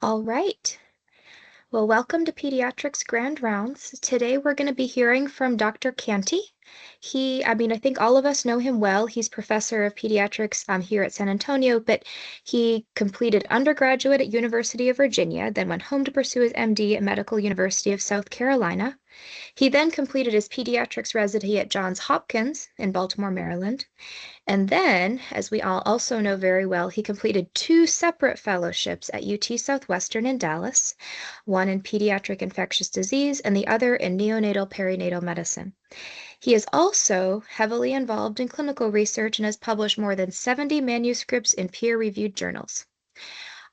All right. Well, welcome to Pediatrics Grand Rounds. Today we're going to be hearing from Dr. Cantey. I think all of us know him well. He's professor of pediatrics here at San Antonio, but he completed undergraduate at University of Virginia, then went home to pursue his MD at Medical University of South Carolina. He then completed his pediatrics residency at Johns Hopkins in Baltimore, Maryland. And then, as we all also know very well, he completed two separate fellowships at UT Southwestern in Dallas, one in pediatric infectious disease and the other in neonatal perinatal medicine. He is also heavily involved in clinical research and has published more than 70 manuscripts in peer-reviewed journals.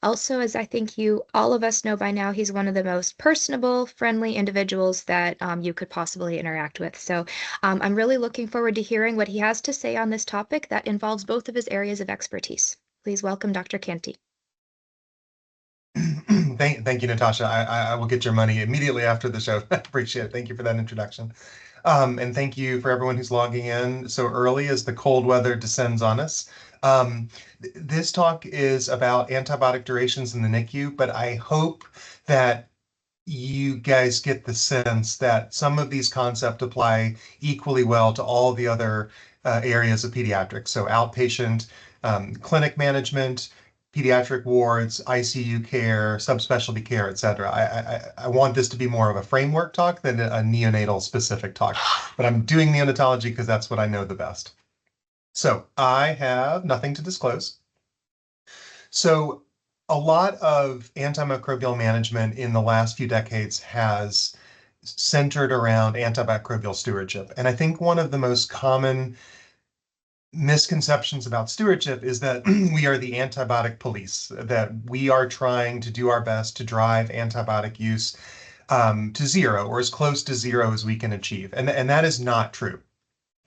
Also, as I think all of us know by now, he's one of the most personable, friendly individuals that you could possibly interact with. So I'm really looking forward to hearing what he has to say on this topic that involves both of his areas of expertise. Please welcome Dr. Cantey. Thank you, Natasha. I will get your money immediately after the show. I appreciate it. Thank you for that introduction. And thank you for everyone who's logging in so early as the cold weather descends on us. This talk is about antibiotic durations in the NICU, but I hope that you guys get the sense that some of these concepts apply equally well to all the other areas of pediatrics. So outpatient clinic management, pediatric wards, ICU care, subspecialty care, et cetera. I want this to be more of a framework talk than a neonatal specific talk, but I'm doing neonatology because that's what I know the best. So I have nothing to disclose. So a lot of antimicrobial management in the last few decades has centered around antimicrobial stewardship. And I think one of the most common misconceptions about stewardship is that we are the antibiotic police, that we are trying to do our best to drive antibiotic use to zero or as close to zero as we can achieve. And that is not true.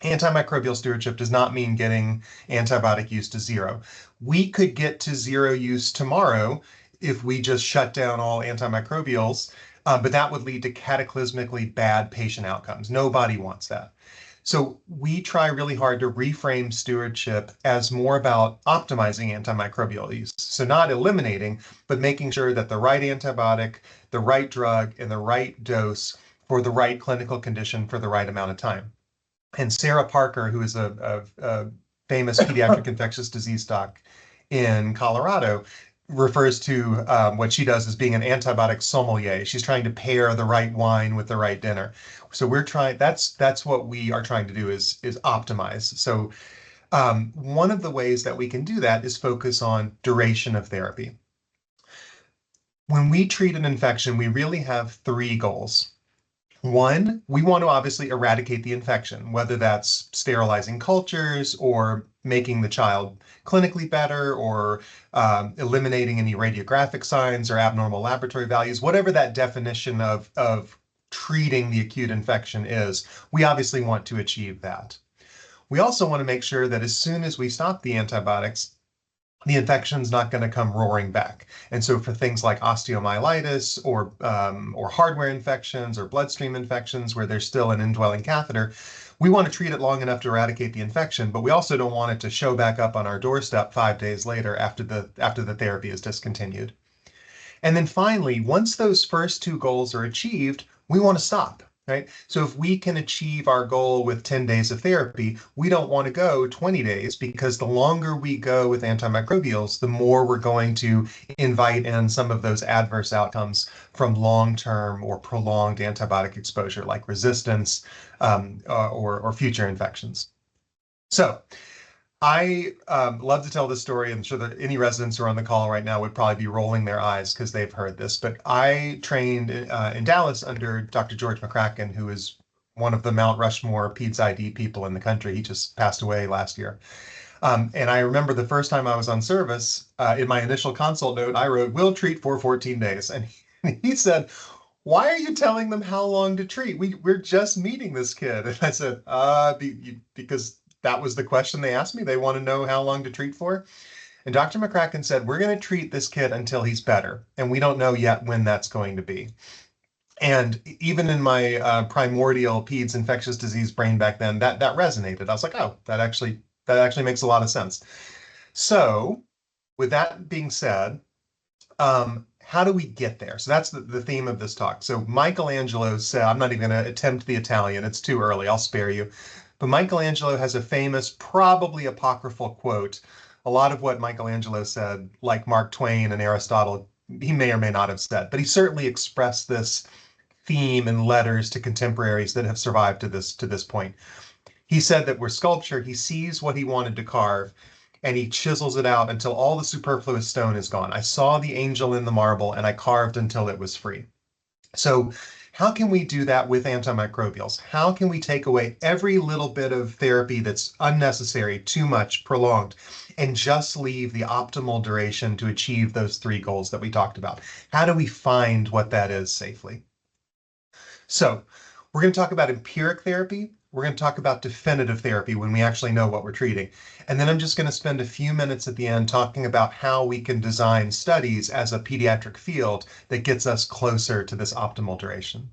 Antimicrobial stewardship does not mean getting antibiotic use to zero. We could get to zero use tomorrow if we just shut down all antimicrobials, but that would lead to cataclysmically bad patient outcomes. Nobody wants that. So we try really hard to reframe stewardship as more about optimizing antimicrobial use. So not eliminating, but making sure that the right antibiotic, the right drug, and the right dose for the right clinical condition for the right amount of time. And Sarah Parker, who is a famous pediatric infectious disease doc in Colorado, refers to what she does as being an antibiotic sommelier. She's trying to pair the right wine with the right dinner. So that's what we are trying to do is optimize. So one of the ways that we can do that is focus on duration of therapy. When we treat an infection, we really have three goals. One, we want to obviously eradicate the infection, whether that's sterilizing cultures or making the child clinically better or eliminating any radiographic signs or abnormal laboratory values, whatever that definition of treating the acute infection is, we obviously want to achieve that. We also want to make sure that as soon as we stop the antibiotics, the infection's not going to come roaring back. And so for things like osteomyelitis or hardware infections or bloodstream infections where there's still an indwelling catheter, we want to treat it long enough to eradicate the infection, but we also don't want it to show back up on our doorstep 5 days later after the therapy is discontinued. And then finally, once those first two goals are achieved, we want to stop. Right? So if we can achieve our goal with 10 days of therapy, we don't want to go 20 days because the longer we go with antimicrobials, the more we're going to invite in some of those adverse outcomes from long-term or prolonged antibiotic exposure, like resistance or future infections. So I love to tell this story. I'm sure that any residents who are on the call right now would probably be rolling their eyes because they've heard this. But I trained in Dallas under Dr. George McCracken, who is one of the Mount Rushmore PEDS ID people in the country. He just passed away last year. And I remember the first time I was on service, in my initial consult note, I wrote, "We'll treat for 14 days." And he said, "Why are you telling them how long to treat? We're just meeting this kid." And I said, because that was the question they asked me. They want to know how long to treat for. And Dr. McCracken said, "We're going to treat this kid until he's better. And we don't know yet when that's going to be." And even in my primordial PEDS infectious disease brain back then, that resonated. I was like, oh, that actually makes a lot of sense. So with that being said, how do we get there? So that's the theme of this talk. So Michelangelo said, I'm not even going to attempt the Italian, it's too early, I'll spare you. But Michelangelo has a famous, probably apocryphal quote. A lot of what Michelangelo said, like Mark Twain and Aristotle, he may or may not have said, but he certainly expressed this theme in letters to contemporaries that have survived to this point. He said that with sculpture, he sees what he wanted to carve and he chisels it out until all the superfluous stone is gone. I saw the angel in the marble and I carved until it was free. So, how can we do that with antimicrobials? How can we take away every little bit of therapy that's unnecessary, too much, prolonged, and just leave the optimal duration to achieve those three goals that we talked about? How do we find what that is safely? So, we're going to talk about empiric therapy. We're going to talk about definitive therapy when we actually know what we're treating. And then I'm just going to spend a few minutes at the end talking about how we can design studies as a pediatric field that gets us closer to this optimal duration.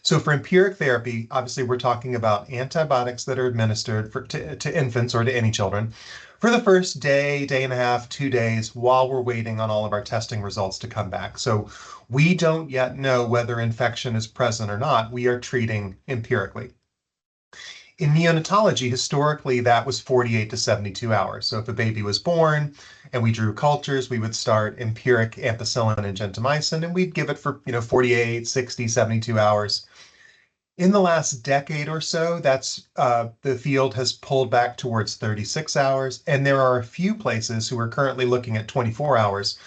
So for empiric therapy, obviously we're talking about antibiotics that are administered to infants or to any children for the first day, day and a half, 2 days, while we're waiting on all of our testing results to come back. So we don't yet know whether infection is present or not. We are treating empirically. In neonatology, historically, that was 48 to 72 hours. So if a baby was born and we drew cultures, we would start empiric ampicillin and gentamicin, and we'd give it for 48, 60, 72 hours. In the last decade or so, that's the field has pulled back towards 36 hours, and there are a few places who are currently looking at 24 hours.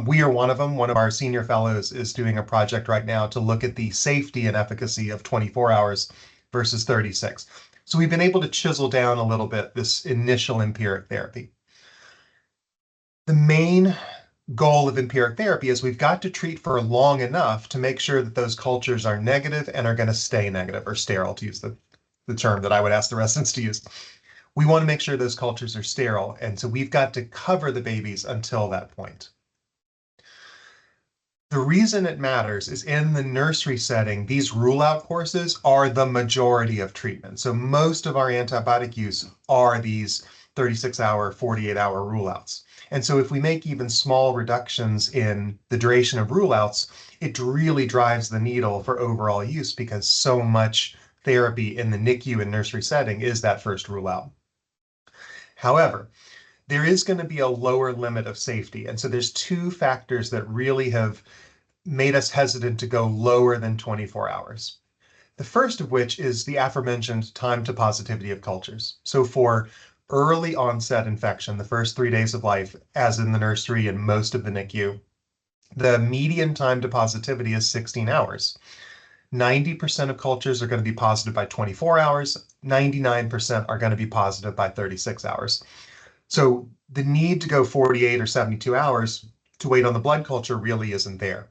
We are one of them. One of our senior fellows is doing a project right now to look at the safety and efficacy of 24 hours versus 36. So we've been able to chisel down a little bit this initial empiric therapy. The main goal of empiric therapy is we've got to treat for long enough to make sure that those cultures are negative and are going to stay negative or sterile, to use the term that I would ask the residents to use. We want to make sure those cultures are sterile, and so we've got to cover the babies until that point. The reason it matters is in the nursery setting, these rule out courses are the majority of treatment. So most of our antibiotic use are these 36-hour, 48-hour rule outs. And so if we make even small reductions in the duration of rule outs, it really drives the needle for overall use because so much therapy in the NICU and nursery setting is that first rule out. However, there is going to be a lower limit of safety. And so there's two factors that really have made us hesitant to go lower than 24 hours. The first of which is the aforementioned time to positivity of cultures. So for early onset infection, the first 3 days of life, as in the nursery and most of the NICU, the median time to positivity is 16 hours. 90% of cultures are going to be positive by 24 hours. 99% are going to be positive by 36 hours. So the need to go 48 or 72 hours to wait on the blood culture really isn't there.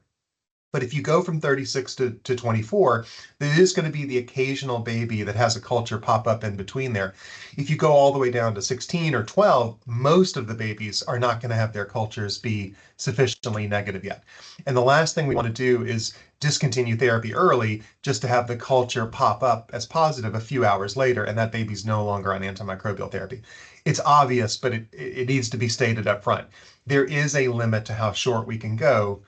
But if you go from 36 to 24, there is going to be the occasional baby that has a culture pop up in between there. If you go all the way down to 16 or 12, most of the babies are not going to have their cultures be sufficiently negative yet. And the last thing we want to do is discontinue therapy early just to have the culture pop up as positive a few hours later, and that baby's no longer on antimicrobial therapy. It's obvious, but it needs to be stated up front. There is a limit to how short we can go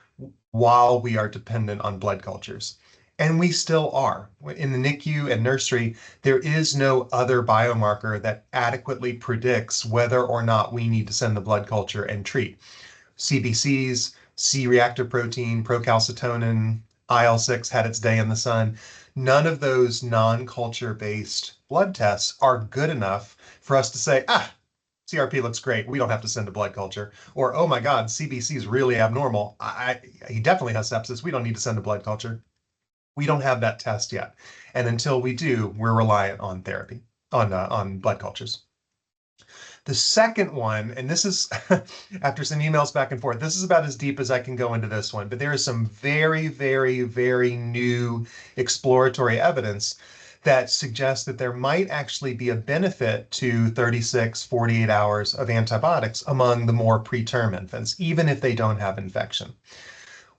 while we are dependent on blood cultures. And we still are. In the NICU and nursery, there is no other biomarker that adequately predicts whether or not we need to send the blood culture and treat. CBCs, C-reactive protein, procalcitonin, IL-6 had its day in the sun. None of those non-culture based blood tests are good enough for us to say, CRP looks great. We don't have to send a blood culture. Or, oh my God, CBC is really abnormal. He definitely has sepsis. We don't need to send a blood culture. We don't have that test yet. And until we do, we're reliant on therapy, on blood cultures. The second one, and this is after some emails back and forth, this is about as deep as I can go into this one, but there is some very, very, very new exploratory evidence that suggests that there might actually be a benefit to 36, 48 hours of antibiotics among the more preterm infants, even if they don't have infection.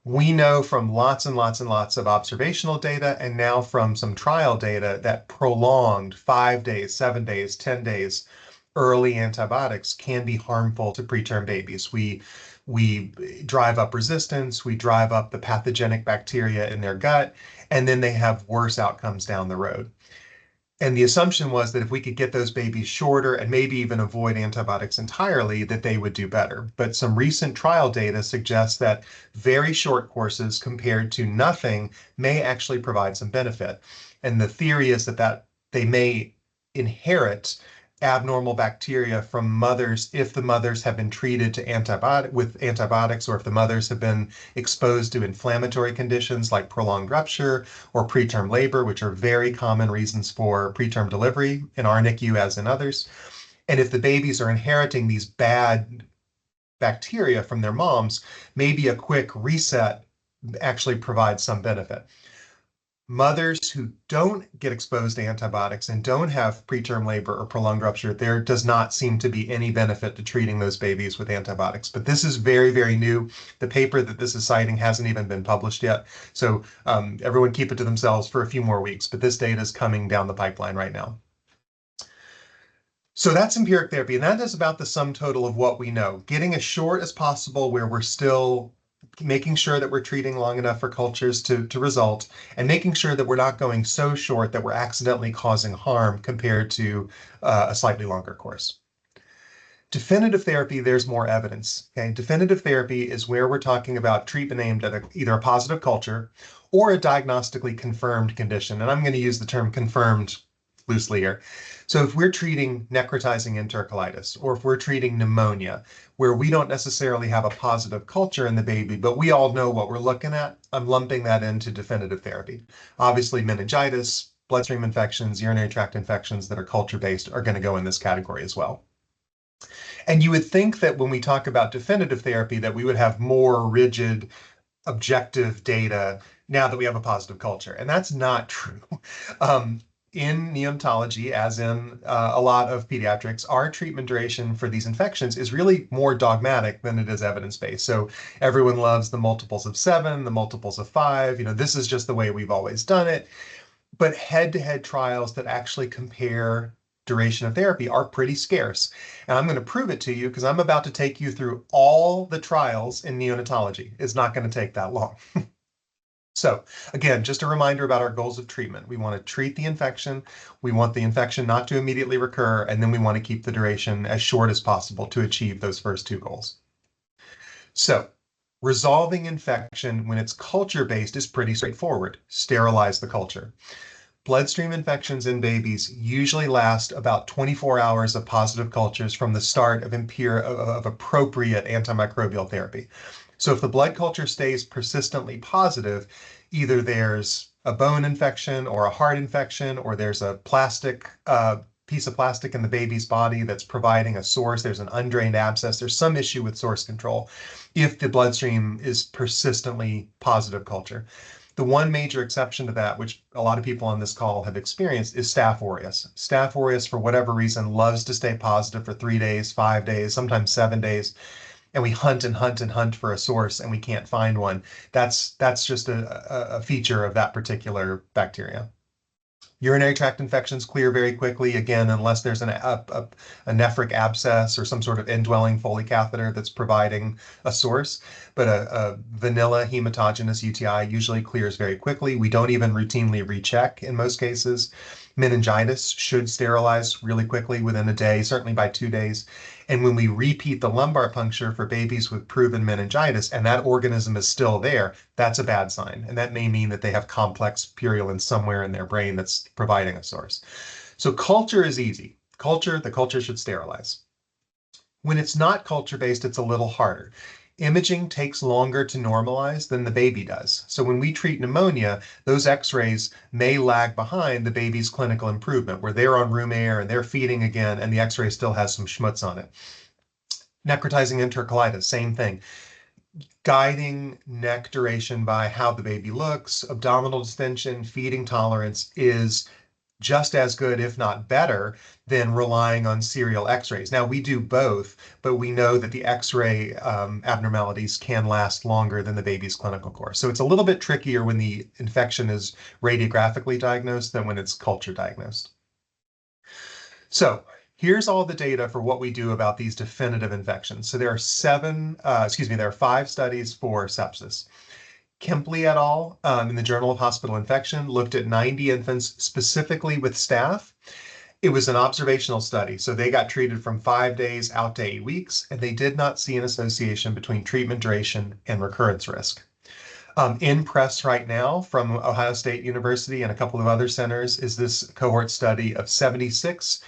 We know from lots and lots and lots of observational data and now from some trial data that prolonged 5 days, 7 days, 10 days early antibiotics can be harmful to preterm babies. We We drive up resistance, we drive up the pathogenic bacteria in their gut, and then they have worse outcomes down the road. And the assumption was that if we could get those babies shorter and maybe even avoid antibiotics entirely, that they would do better. But some recent trial data suggests that very short courses compared to nothing may actually provide some benefit. And the theory is that they may inherit abnormal bacteria from mothers if the mothers have been treated with antibiotics, or if the mothers have been exposed to inflammatory conditions like prolonged rupture or preterm labor, which are very common reasons for preterm delivery in our NICU as in others. And if the babies are inheriting these bad bacteria from their moms, maybe a quick reset actually provides some benefit. Mothers who don't get exposed to antibiotics and don't have preterm labor or prolonged rupture, there does not seem to be any benefit to treating those babies with antibiotics. But this is very, very new. The paper that this is citing hasn't even been published yet. So everyone keep it to themselves for a few more weeks. But this data is coming down the pipeline right now. So that's empiric therapy, and that is about the sum total of what we know. Getting as short as possible where we're still making sure that we're treating long enough for cultures to result, and making sure that we're not going so short that we're accidentally causing harm compared to a slightly longer course. Definitive therapy, there's more evidence. Okay? Definitive therapy is where we're talking about treatment aimed at either a positive culture or a diagnostically confirmed condition. And I'm going to use the term confirmed loosely here. So if we're treating necrotizing enterocolitis, or if we're treating pneumonia, where we don't necessarily have a positive culture in the baby, but we all know what we're looking at, I'm lumping that into definitive therapy. Obviously, meningitis, bloodstream infections, urinary tract infections that are culture-based are going to go in this category as well. And you would think that when we talk about definitive therapy, that we would have more rigid, objective data now that we have a positive culture. And that's not true. In neonatology, as in a lot of pediatrics, our treatment duration for these infections is really more dogmatic than it is evidence-based. So everyone loves the multiples of 7, the multiples of 5. This is just the way we've always done it. But head-to-head trials that actually compare duration of therapy are pretty scarce. And I'm going to prove it to you because I'm about to take you through all the trials in neonatology. It's not going to take that long. So again, just a reminder about our goals of treatment. We want to treat the infection. We want the infection not to immediately recur, and then we want to keep the duration as short as possible to achieve those first two goals. So resolving infection when it's culture-based is pretty straightforward. Sterilize the culture. Bloodstream infections in babies usually last about 24 hours of positive cultures from the start of appropriate antimicrobial therapy. So if the blood culture stays persistently positive, either there's a bone infection or a heart infection, or there's a piece of plastic in the baby's body that's providing a source, there's an undrained abscess, there's some issue with source control if the bloodstream is persistently positive culture. The one major exception to that, which a lot of people on this call have experienced, is Staph aureus. Staph aureus, for whatever reason, loves to stay positive for 3 days, 5 days, sometimes 7 days. And we hunt and hunt and hunt for a source and we can't find one. That's just a feature of that particular bacteria. Urinary tract infections clear very quickly, again, unless there's a nephric abscess or some sort of indwelling Foley catheter that's providing a source. But a vanilla hematogenous UTI usually clears very quickly. We don't even routinely recheck in most cases. Meningitis should sterilize really quickly within a day, certainly by 2 days. And when we repeat the lumbar puncture for babies with proven meningitis and that organism is still there, that's a bad sign. And that may mean that they have complex purulence somewhere in their brain that's providing a source. So culture is easy. The culture should sterilize. When it's not culture-based, it's a little harder. Imaging takes longer to normalize than the baby does. So when we treat pneumonia, those x-rays may lag behind the baby's clinical improvement, where they're on room air and they're feeding again, and the x-ray still has some schmutz on it. Necrotizing enterocolitis, same thing. Guiding neck duration by how the baby looks, abdominal distension, feeding tolerance is just as good, if not better, than relying on serial x-rays. Now, we do both, but we know that the x-ray abnormalities can last longer than the baby's clinical course. So it's a little bit trickier when the infection is radiographically diagnosed than when it's culture diagnosed. So Here's all the data for what we do about these definitive infections. So there are there are 5 studies for sepsis. Kempley et al. In the Journal of Hospital Infection looked at 90 infants specifically with staph. It was an observational study, so they got treated from 5 days out to 8 weeks, and they did not see an association between treatment duration and recurrence risk. In press right now from Ohio State University and a couple of other centers is this cohort study of 76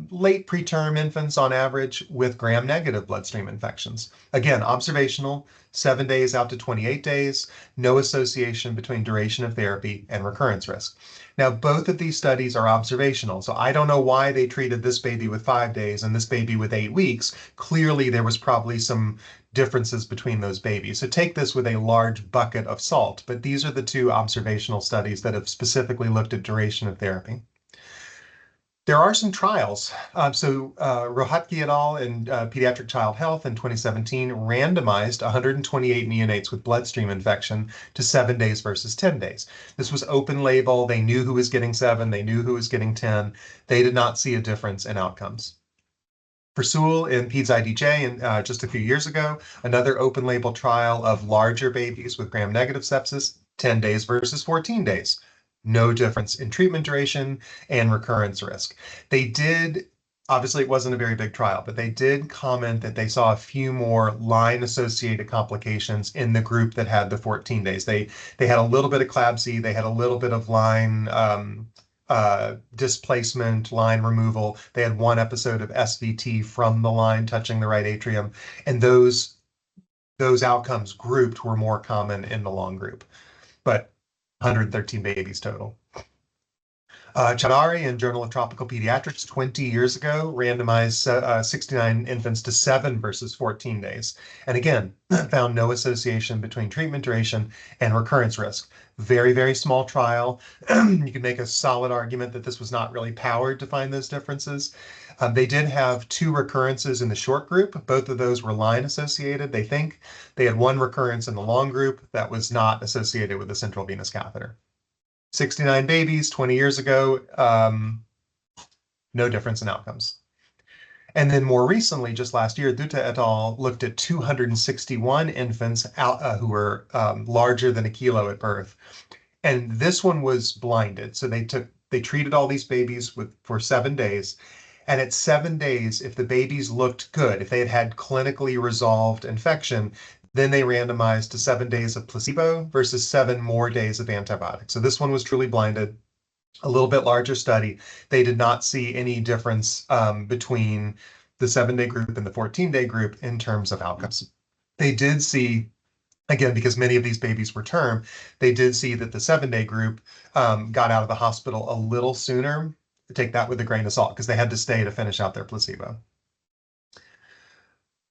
late preterm infants on average with gram-negative bloodstream infections. Again, observational, 7 days out to 28 days, no association between duration of therapy and recurrence risk. Now, both of these studies are observational, so I don't know why they treated this baby with 5 days and this baby with 8 weeks. Clearly, there was probably some differences between those babies. So take this with a large bucket of salt, but these are the 2 observational studies that have specifically looked at duration of therapy. There are some trials. Rohatki et al. In Pediatric Child Health in 2017 randomized 128 neonates with bloodstream infection to 7 days versus 10 days. This was open label. They knew who was getting 7, they knew who was getting 10. They did not see a difference in outcomes. For Sewell in Peds IDJ just a few years ago, another open label trial of larger babies with gram-negative sepsis, 10 days versus 14 days. No difference in treatment duration and recurrence risk. They did, obviously it wasn't a very big trial, but they did comment that they saw a few more line-associated complications in the group that had the 14 days. They had a little bit of CLABSI, they had a little bit of line displacement, line removal. They had 1 episode of SVT from the line touching the right atrium, and those outcomes grouped were more common in the long group, but 113 babies total. Chadari in Journal of Tropical Pediatrics 20 years ago randomized 69 infants to 7 versus 14 days. And again, found no association between treatment duration and recurrence risk. Very, very small trial. You can make a solid argument that this was not really powered to find those differences. They did have 2 recurrences in the short group. Both of those were line associated, they think. They had 1 recurrence in the long group that was not associated with a central venous catheter. 69 babies 20 years ago, no difference in outcomes. And then more recently, just last year, Dutta et al. Looked at 261 infants who were larger than a kilo at birth. And this one was blinded. So they treated all these babies for 7 days. And at 7 days, if the babies looked good, if they had clinically resolved infection, then they randomized to 7 days of placebo versus 7 more days of antibiotics. So this one was truly blinded, a little bit larger study. They did not see any difference between the 7-day group and the 14-day group in terms of outcomes. They did see, again, because many of these babies were term, they did see that the 7-day group got out of the hospital a little sooner. Take that with a grain of salt because they had to stay to finish out their placebo.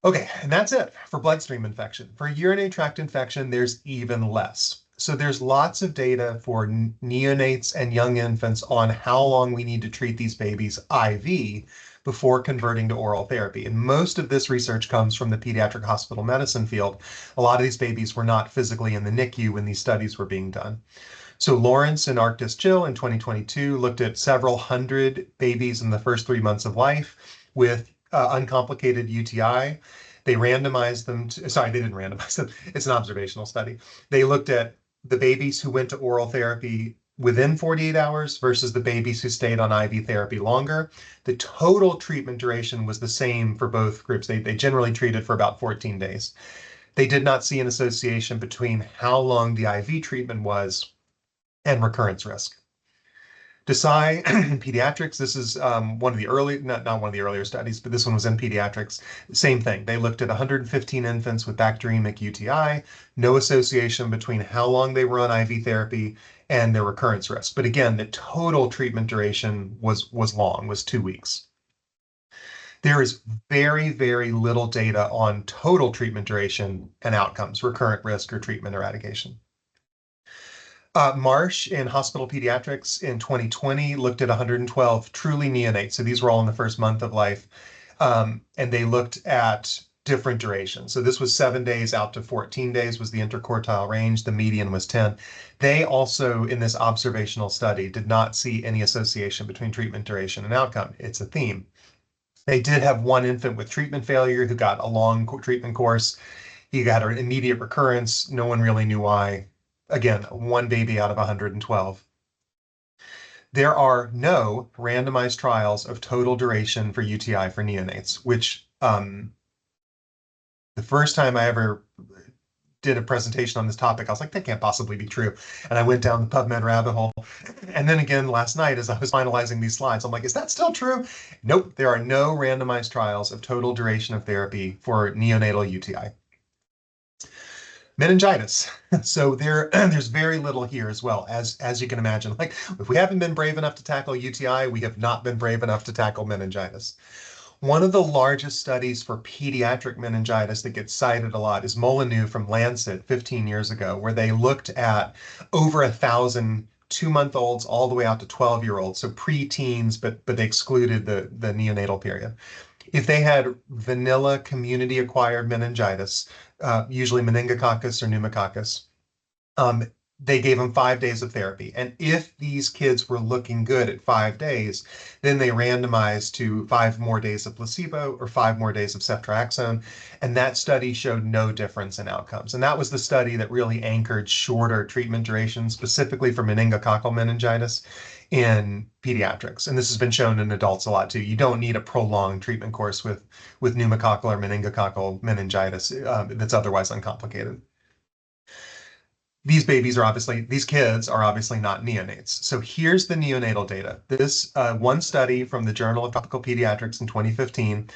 Okay, and that's it for bloodstream infection. For urinary tract infection, there's even less. So there's lots of data for neonates and young infants on how long we need to treat these babies IV before converting to oral therapy. And most of this research comes from the pediatric hospital medicine field. A lot of these babies were not physically in the NICU when these studies were being done. So Lawrence and Arctis Jill in 2022 looked at several hundred babies in the first 3 months of life with uncomplicated UTI. They randomized them to, sorry, they didn't randomize them. It's an observational study. They looked at the babies who went to oral therapy within 48 hours versus the babies who stayed on IV therapy longer. The total treatment duration was the same for both groups. They generally treated for about 14 days. They did not see an association between how long the IV treatment was and recurrence risk. Desai in Pediatrics, this is one of the early, not one of the earlier studies, but this one was in Pediatrics. Same thing. They looked at 115 infants with bacteremic UTI, no association between how long they were on IV therapy and their recurrence risk. But again, the total treatment duration was long, was 2 weeks. There is very, very little data on total treatment duration and outcomes, recurrent risk or treatment eradication. Marsh in Hospital Pediatrics in 2020 looked at 112 truly neonates. So these were all in the first month of life. And they looked at different durations. So this was 7 days out to 14 days was the interquartile range. The median was 10. They also, in this observational study, did not see any association between treatment duration and outcome. It's a theme. They did have one infant with treatment failure who got a long treatment course. He got an immediate recurrence. No one really knew why. Again, one baby out of 112. There are no randomized trials of total duration for UTI for neonates, which the first time I ever did a presentation on this topic, I was like, that can't possibly be true. And I went down the PubMed rabbit hole. And then again last night, as I was finalizing these slides, I'm like, is that still true? Nope, there are no randomized trials of total duration of therapy for neonatal UTI. Meningitis. So there's very little here as well, as you can imagine. Like if we haven't been brave enough to tackle UTI, we have not been brave enough to tackle meningitis. One of the largest studies for pediatric meningitis that gets cited a lot is Molyneux from Lancet 15 years ago, where they looked at over 1,000 2-month-olds all the way out to 12-year-olds, so pre-teens, but they excluded the neonatal period. If they had vanilla community-acquired meningitis, usually meningococcus or pneumococcus, um, they gave them 5 days of therapy. And if these kids were looking good at 5 days, then they randomized to 5 more days of placebo or 5 more days of ceftriaxone. And that study showed no difference in outcomes. And that was the study that really anchored shorter treatment duration, specifically for meningococcal meningitis in pediatrics. And this has been shown in adults a lot too. You don't need a prolonged treatment course with pneumococcal or meningococcal meningitis that's otherwise uncomplicated. These kids are obviously not neonates. So here's the neonatal data. This one study from the Journal of Tropical Pediatrics in 2015.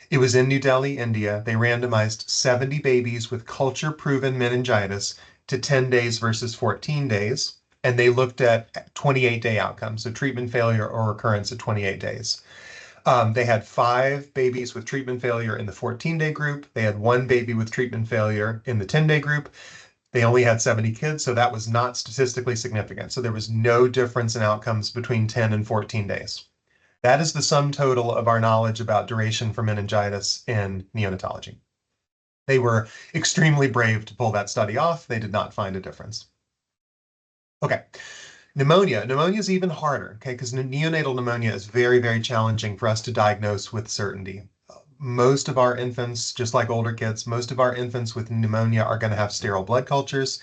It was in New Delhi, India. They randomized 70 babies with culture-proven meningitis to 10 days versus 14 days, and they looked at 28-day outcomes, so treatment failure or recurrence at 28 days. They had 5 babies with treatment failure in the 14-day group. They had 1 baby with treatment failure in the 10-day group. They only had 70 kids, so that was not statistically significant. So there was no difference in outcomes between 10 and 14 days. That is the sum total of our knowledge about duration for meningitis in neonatology. They were extremely brave to pull that study off. They did not find a difference. Okay, pneumonia. Pneumonia is even harder, okay, because neonatal pneumonia is very, very challenging for us to diagnose with certainty. Most of our infants, just like older kids, most of our infants with pneumonia are going to have sterile blood cultures.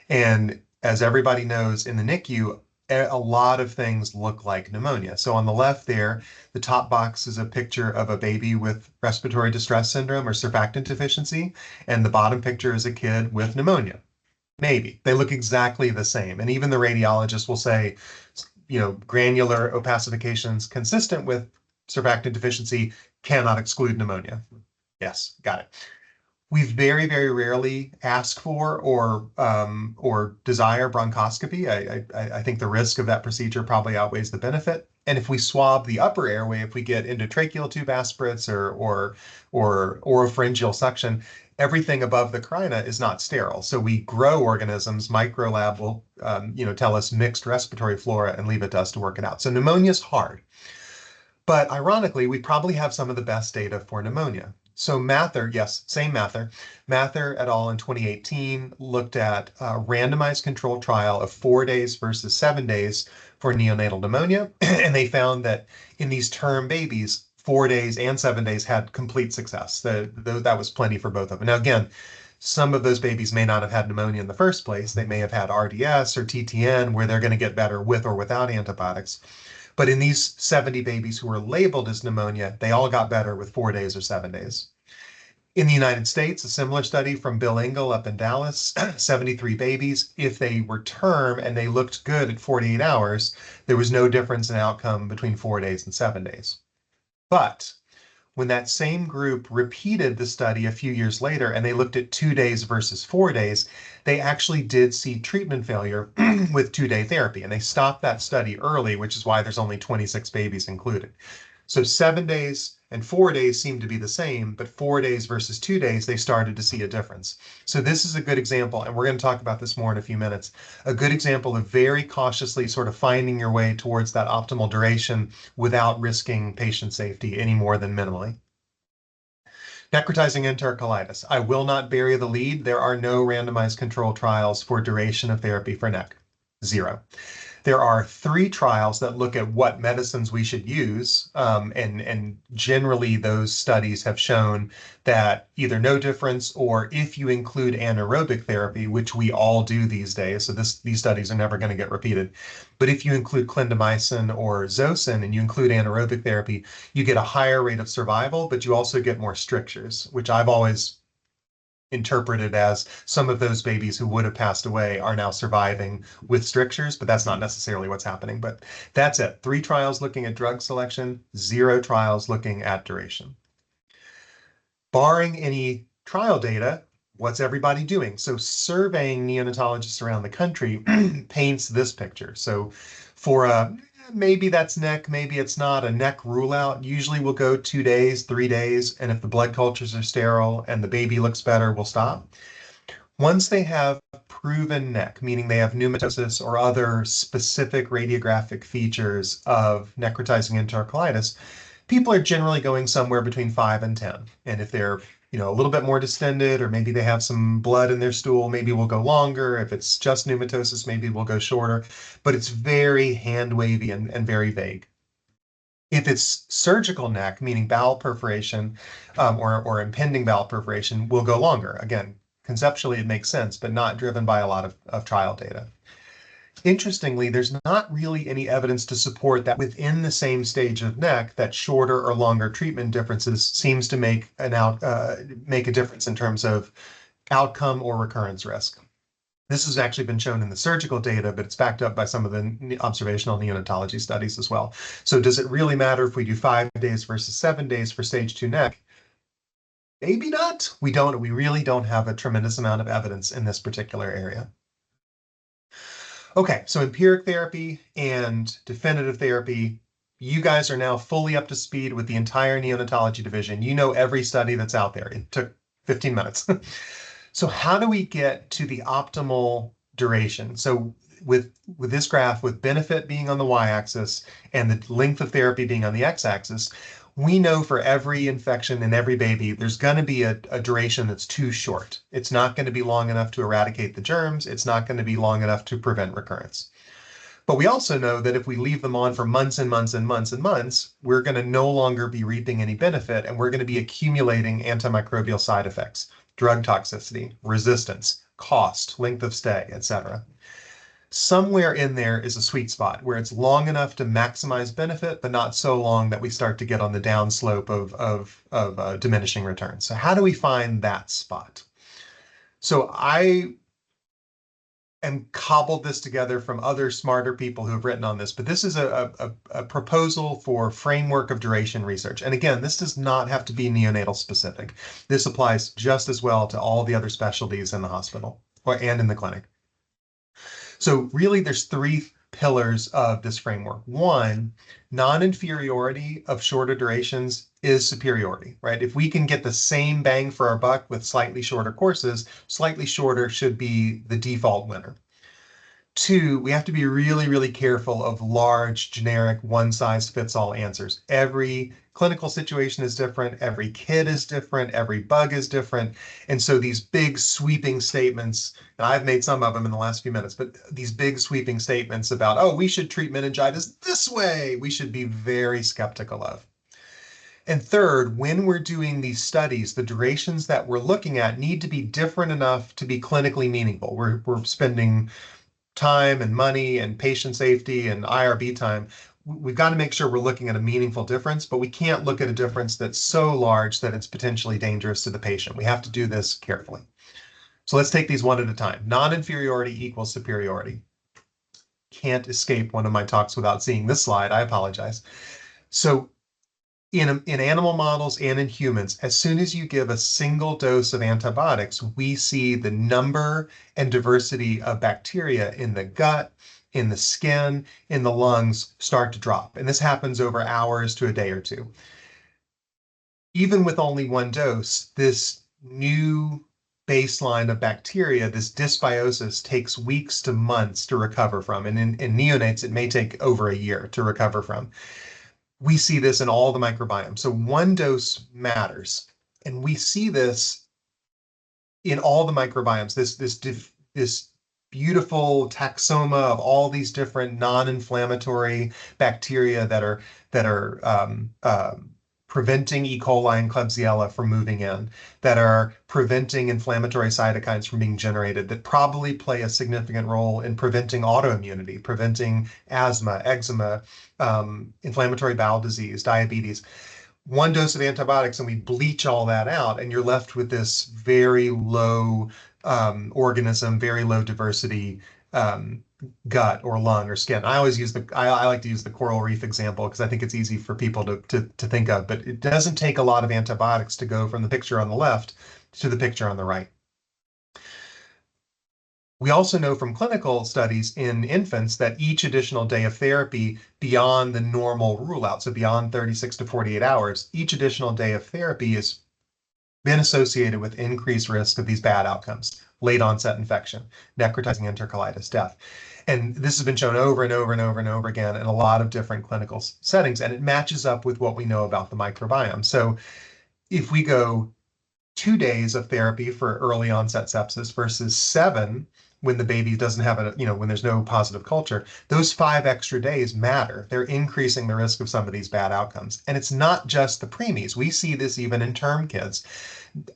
And as everybody knows, in the NICU, a lot of things look like pneumonia. So on the left there, the top box is a picture of a baby with respiratory distress syndrome or surfactant deficiency, and the bottom picture is a kid with pneumonia. Maybe. They look exactly the same. And even the radiologist will say, granular opacifications consistent with surfactant deficiency cannot exclude pneumonia. Yes, got it. We very, very rarely ask for or desire bronchoscopy. I think the risk of that procedure probably outweighs the benefit. And if we swab the upper airway, if we get endotracheal tube aspirates or oropharyngeal suction, everything above the carina is not sterile. So we grow organisms. Microlab will tell us mixed respiratory flora and leave it to us to work it out. So pneumonia is hard. But ironically, we probably have some of the best data for pneumonia. So Mather, yes, same Mather. Mather et al. In 2018 looked at a randomized controlled trial of 4 days versus 7 days for neonatal pneumonia. And they found that in these term babies, 4 days and 7 days had complete success. That was plenty for both of them. Now, again, some of those babies may not have had pneumonia in the first place. They may have had RDS or TTN where they're going to get better with or without antibiotics. But in these 70 babies who were labeled as pneumonia, they all got better with 4 days or 7 days. In the United States, a similar study from Bill Engel up in Dallas, 73 babies, if they were term and they looked good at 48 hours, there was no difference in outcome between 4 days and 7 days. But when that same group repeated the study a few years later and they looked at 2 days versus 4 days, they actually did see treatment failure with 2-day therapy. And they stopped that study early, which is why there's only 26 babies included. So 7 days and 4 days seem to be the same, but 4 days versus 2 days, they started to see a difference. So this is a good example, and we're going to talk about this more in a few minutes, a good example of very cautiously sort of finding your way towards that optimal duration without risking patient safety any more than minimally. Necrotizing enterocolitis. I will not bury the lead. There are no randomized control trials for duration of therapy for NEC. 0. There are 3 trials that look at what medicines we should use, and generally those studies have shown that either no difference, or if you include anaerobic therapy, which we all do these days, so these studies are never going to get repeated. But if you include clindamycin or Zosyn and you include anaerobic therapy, you get a higher rate of survival, but you also get more strictures, which I've always interpreted as some of those babies who would have passed away are now surviving with strictures, but that's not necessarily what's happening. But that's it. 3 trials looking at drug selection, 0 trials looking at duration. Barring any trial data, what's everybody doing? So surveying neonatologists around the country paints this picture. So for a maybe that's neck, maybe it's not, a neck rule out, usually we'll go 2 days, 3 days, and if the blood cultures are sterile and the baby looks better, we'll stop. Once they have proven neck, meaning they have pneumatosis or other specific radiographic features of necrotizing enterocolitis, people are generally going somewhere between 5 and 10. And if they're a little bit more distended, or maybe they have some blood in their stool, maybe we'll go longer. If it's just pneumatosis, maybe we'll go shorter. But it's very hand wavy and very vague. If it's surgical neck, meaning bowel perforation, or impending bowel perforation, we'll go longer. Again, conceptually, it makes sense, but not driven by a lot of trial data. Interestingly, there's not really any evidence to support that within the same stage of neck that shorter or longer treatment differences seems to make a difference in terms of outcome or recurrence risk. This has actually been shown in the surgical data, but it's backed up by some of the observational neonatology studies as well. So does it really matter if we do 5 days versus 7 days for stage 2 neck? Maybe not. We really don't have a tremendous amount of evidence in this particular area. Okay, so empiric therapy and definitive therapy, you guys are now fully up to speed with the entire neonatology division. You know every study that's out there. It took 15 minutes. So how do we get to the optimal duration? So with this graph, with benefit being on the y-axis and the length of therapy being on the x-axis, we know for every infection in every baby, there's going to be a duration that's too short. It's not going to be long enough to eradicate the germs. It's not going to be long enough to prevent recurrence. But we also know that if we leave them on for months and months and months and months, we're going to no longer be reaping any benefit, and we're going to be accumulating antimicrobial side effects, drug toxicity, resistance, cost, length of stay, etc. Somewhere in there is a sweet spot where it's long enough to maximize benefit, but not so long that we start to get on the downslope of diminishing returns. So how do we find that spot? So I and cobbled this together from other smarter people who have written on this, but this is a proposal for framework of duration research. And again, this does not have to be neonatal specific. This applies just as well to all the other specialties in the hospital and in the clinic. So really, there's 3 pillars of this framework. One, non-inferiority of shorter durations is superiority, right? If we can get the same bang for our buck with slightly shorter courses, slightly shorter should be the default winner. 2, we have to be really, really careful of large, generic, one-size-fits-all answers. Every clinical situation is different. Every kid is different. Every bug is different. And so these big sweeping statements, and I've made some of them in the last few minutes, but these big sweeping statements about, oh, we should treat meningitis this way, we should be very skeptical of. And third, when we're doing these studies, the durations that we're looking at need to be different enough to be clinically meaningful. We're spending time and money and patient safety and IRB time. We've got to make sure we're looking at a meaningful difference, but we can't look at a difference that's so large that it's potentially dangerous to the patient. We have to do this carefully. So let's take these one at a time. Non-inferiority equals superiority. Can't escape one of my talks without seeing this slide. I apologize. So in animal models and in humans, as soon as you give a single dose of antibiotics, we see the number and diversity of bacteria in the gut, in the skin, in the lungs start to drop. And this happens over hours to a day or two. Even with only one dose, this new baseline of bacteria, this dysbiosis, takes weeks to months to recover from. And in neonates, it may take over a year to recover from. We see this in all the microbiome. So one dose matters. And we see this in all the microbiomes, this beautiful taxoma of all these different non-inflammatory bacteria that are preventing E. coli and Klebsiella from moving in, that are preventing inflammatory cytokines from being generated, that probably play a significant role in preventing autoimmunity, preventing asthma, eczema, inflammatory bowel disease, diabetes. One dose of antibiotics and we bleach all that out, and you're left with this very low organism, very low diversity um, gut or lung or skin. I like to use the coral reef example because I think it's easy for people to think of, but it doesn't take a lot of antibiotics to go from the picture on the left to the picture on the right. We also know from clinical studies in infants that each additional day of therapy beyond the normal rule out, so beyond 36 to 48 hours, each additional day of therapy has been associated with increased risk of these bad outcomes, late onset infection, necrotizing enterocolitis, death. And this has been shown over and over and over and over again in a lot of different clinical settings, and it matches up with what we know about the microbiome. So if we go 2 days of therapy for early onset sepsis versus 7 when the baby doesn't have when there's no positive culture, those 5 extra days matter. They're increasing the risk of some of these bad outcomes. And it's not just the preemies. We see this even in term kids.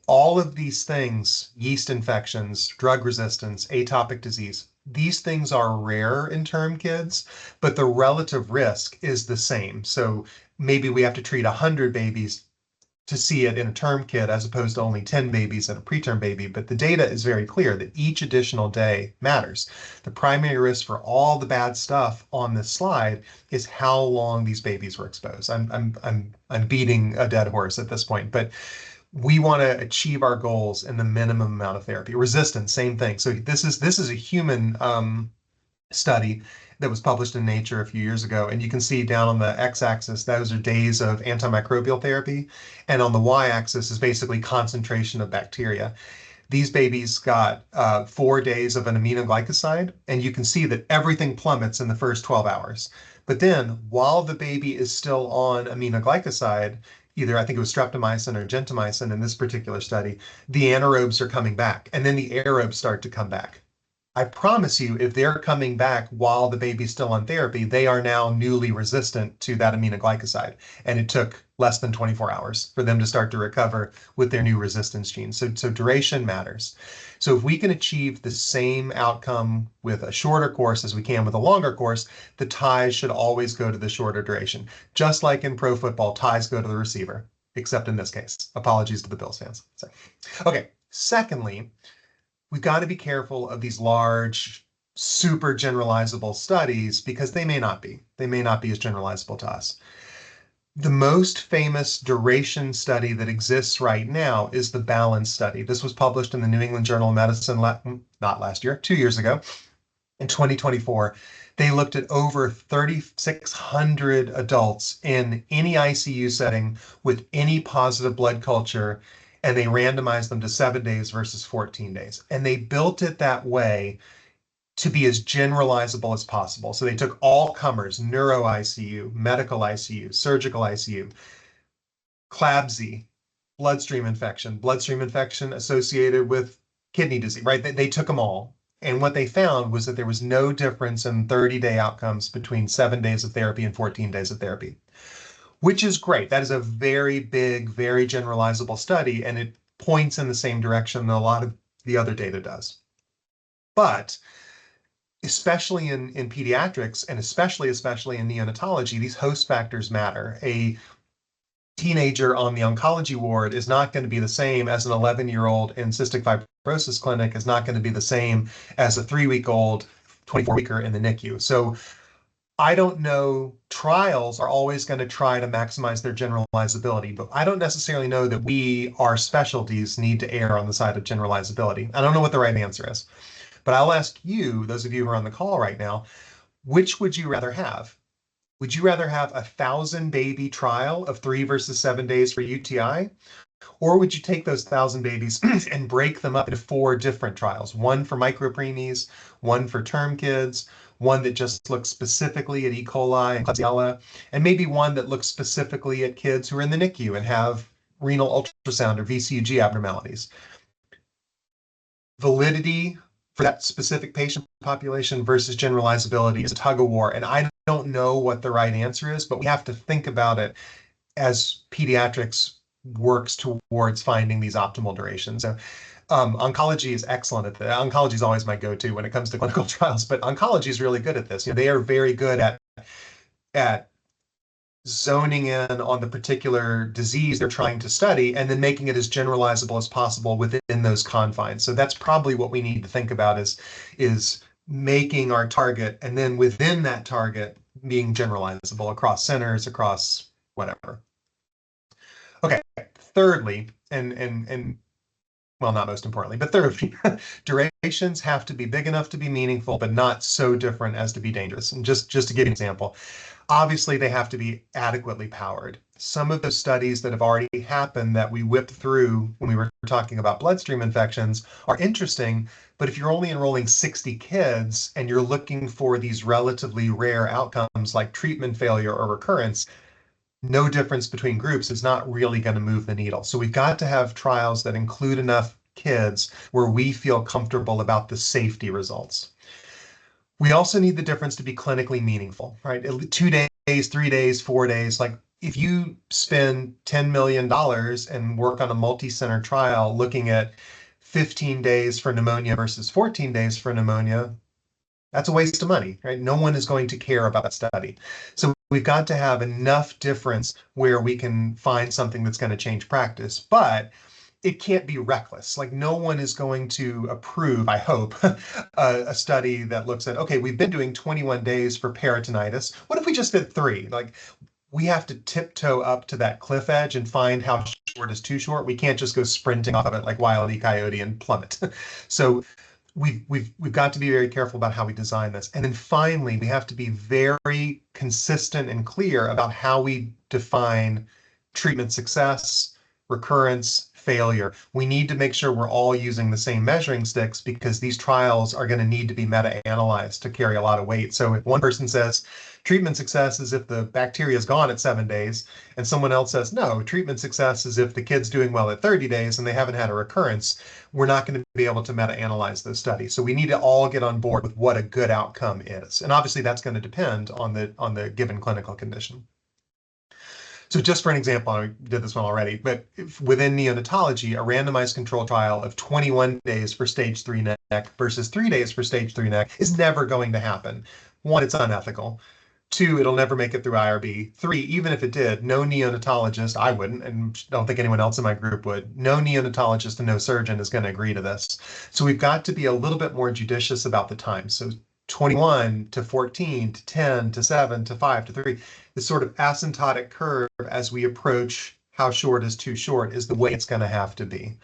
All of these things, yeast infections, drug resistance, atopic disease, these things are rare in term kids, but the relative risk is the same. So maybe we have to treat 100 babies to see it in a term kid as opposed to only 10 babies in a preterm baby. But the data is very clear that each additional day matters. The primary risk for all the bad stuff on this slide is how long these babies were exposed. I'm beating a dead horse at this point, but we want to achieve our goals in the minimum amount of therapy. Resistance, same thing. So this is a human study that was published in Nature a few years ago. And you can see down on the x-axis, those are days of antimicrobial therapy. And on the y-axis is basically concentration of bacteria. These babies got 4 days of an aminoglycoside, and you can see that everything plummets in the first 12 hours. But then while the baby is still on aminoglycoside, either I think it was streptomycin or gentamicin in this particular study, the anaerobes are coming back, and then the aerobes start to come back. I promise you, if they're coming back while the baby's still on therapy, they are now newly resistant to that aminoglycoside. And it took less than 24 hours for them to start to recover with their new resistance genes. So duration matters. So if we can achieve the same outcome with a shorter course as we can with a longer course, the ties should always go to the shorter duration. Just like in pro football, ties go to the receiver, except in this case. Apologies to the Bills fans. So, okay, secondly, we've got to be careful of these large, super generalizable studies because they may not be. They may not be as generalizable to us. The most famous duration study that exists right now is the BALANCE study. This was published in the New England Journal of Medicine, not last year, 2 years ago, in 2024. They looked at over 3,600 adults in any ICU setting with any positive blood culture, and they randomized them to 7 days versus 14 days. And they built it that way to be as generalizable as possible. So they took all comers, neuro ICU, medical ICU, surgical ICU, CLABSI, bloodstream infection associated with kidney disease, right? They took them all. And what they found was that there was no difference in 30-day outcomes between 7 days of therapy and 14 days of therapy, which is great. That is a very big, very generalizable study, and it points in the same direction that a lot of the other data does. But especially in pediatrics and especially in neonatology, these host factors matter. A teenager on the oncology ward is not going to be the same as an 11-year-old in cystic fibrosis clinic, is not going to be the same as a 3-week-old, 24-weeker in the NICU. So I don't know, trials are always going to try to maximize their generalizability, but I don't necessarily know that our specialties need to err on the side of generalizability. I don't know what the right answer is, but I'll ask you, those of you who are on the call right now, which would you rather have? Would you rather have 1,000 baby trial of 3 versus 7 days for UTI? Or would you take those 1,000 babies and break them up into 4 different trials? One for micropreemies, one for term kids, one that just looks specifically at E. coli and Klebsiella, and maybe one that looks specifically at kids who are in the NICU and have renal ultrasound or VCUG abnormalities. Validity for that specific patient population versus generalizability is a tug of war. And I don't know what the right answer is, but we have to think about it as pediatrics works towards finding these optimal durations. So oncology is excellent at that. Oncology is always my go-to when it comes to clinical trials, but oncology is really good at this. They are very good at zoning in on the particular disease they're trying to study and then making it as generalizable as possible within those confines. So that's probably what we need to think about is making our target and then within that target being generalizable across centers, across whatever. Okay, thirdly, and well, not most importantly, but thirdly, durations have to be big enough to be meaningful, but not so different as to be dangerous. And just to give you an example, obviously they have to be adequately powered. Some of the studies that have already happened that we whipped through when we were talking about bloodstream infections are interesting, but if you're only enrolling 60 kids and you're looking for these relatively rare outcomes like treatment failure or recurrence, no difference between groups is not really going to move the needle. So we've got to have trials that include enough kids where we feel comfortable about the safety results. We also need the difference to be clinically meaningful, right? 2 days, 3 days, 4 days. Like if you spend $10 million and work on a multi-center trial looking at 15 days for pneumonia versus 14 days for pneumonia, that's a waste of money, right? No one is going to care about that study. So we've got to have enough difference where we can find something that's going to change practice, but it can't be reckless. Like no one is going to approve, I hope, a study that looks at, okay, we've been doing 21 days for peritonitis. What if we just did 3? Like we have to tiptoe up to that cliff edge and find how short is too short. We can't just go sprinting off of it like Wile E. Coyote and plummet. So we've got to be very careful about how we design this. And then finally, we have to be very consistent and clear about how we define treatment success, recurrence, failure. We need to make sure we're all using the same measuring sticks because these trials are going to need to be meta-analyzed to carry a lot of weight. So if one person says treatment success is if the bacteria is gone at 7 days, and someone else says, no, treatment success is if the kid's doing well at 30 days and they haven't had a recurrence, we're not going to be able to meta-analyze those studies. So we need to all get on board with what a good outcome is. And obviously that's going to depend on the given clinical condition. So just for an example, I did this one already, but within neonatology, a randomized control trial of 21 days for stage 3 neck versus 3 days for stage 3 neck is never going to happen. One, it's unethical. 2, it'll never make it through IRB. 3, even if it did, no neonatologist, I wouldn't, and don't think anyone else in my group would, no neonatologist and no surgeon is going to agree to this. So we've got to be a little bit more judicious about the time. So 21 to 14 to 10 to 7 to 5 to 3, this sort of asymptotic curve as we approach how short is too short is the way it's going to have to be.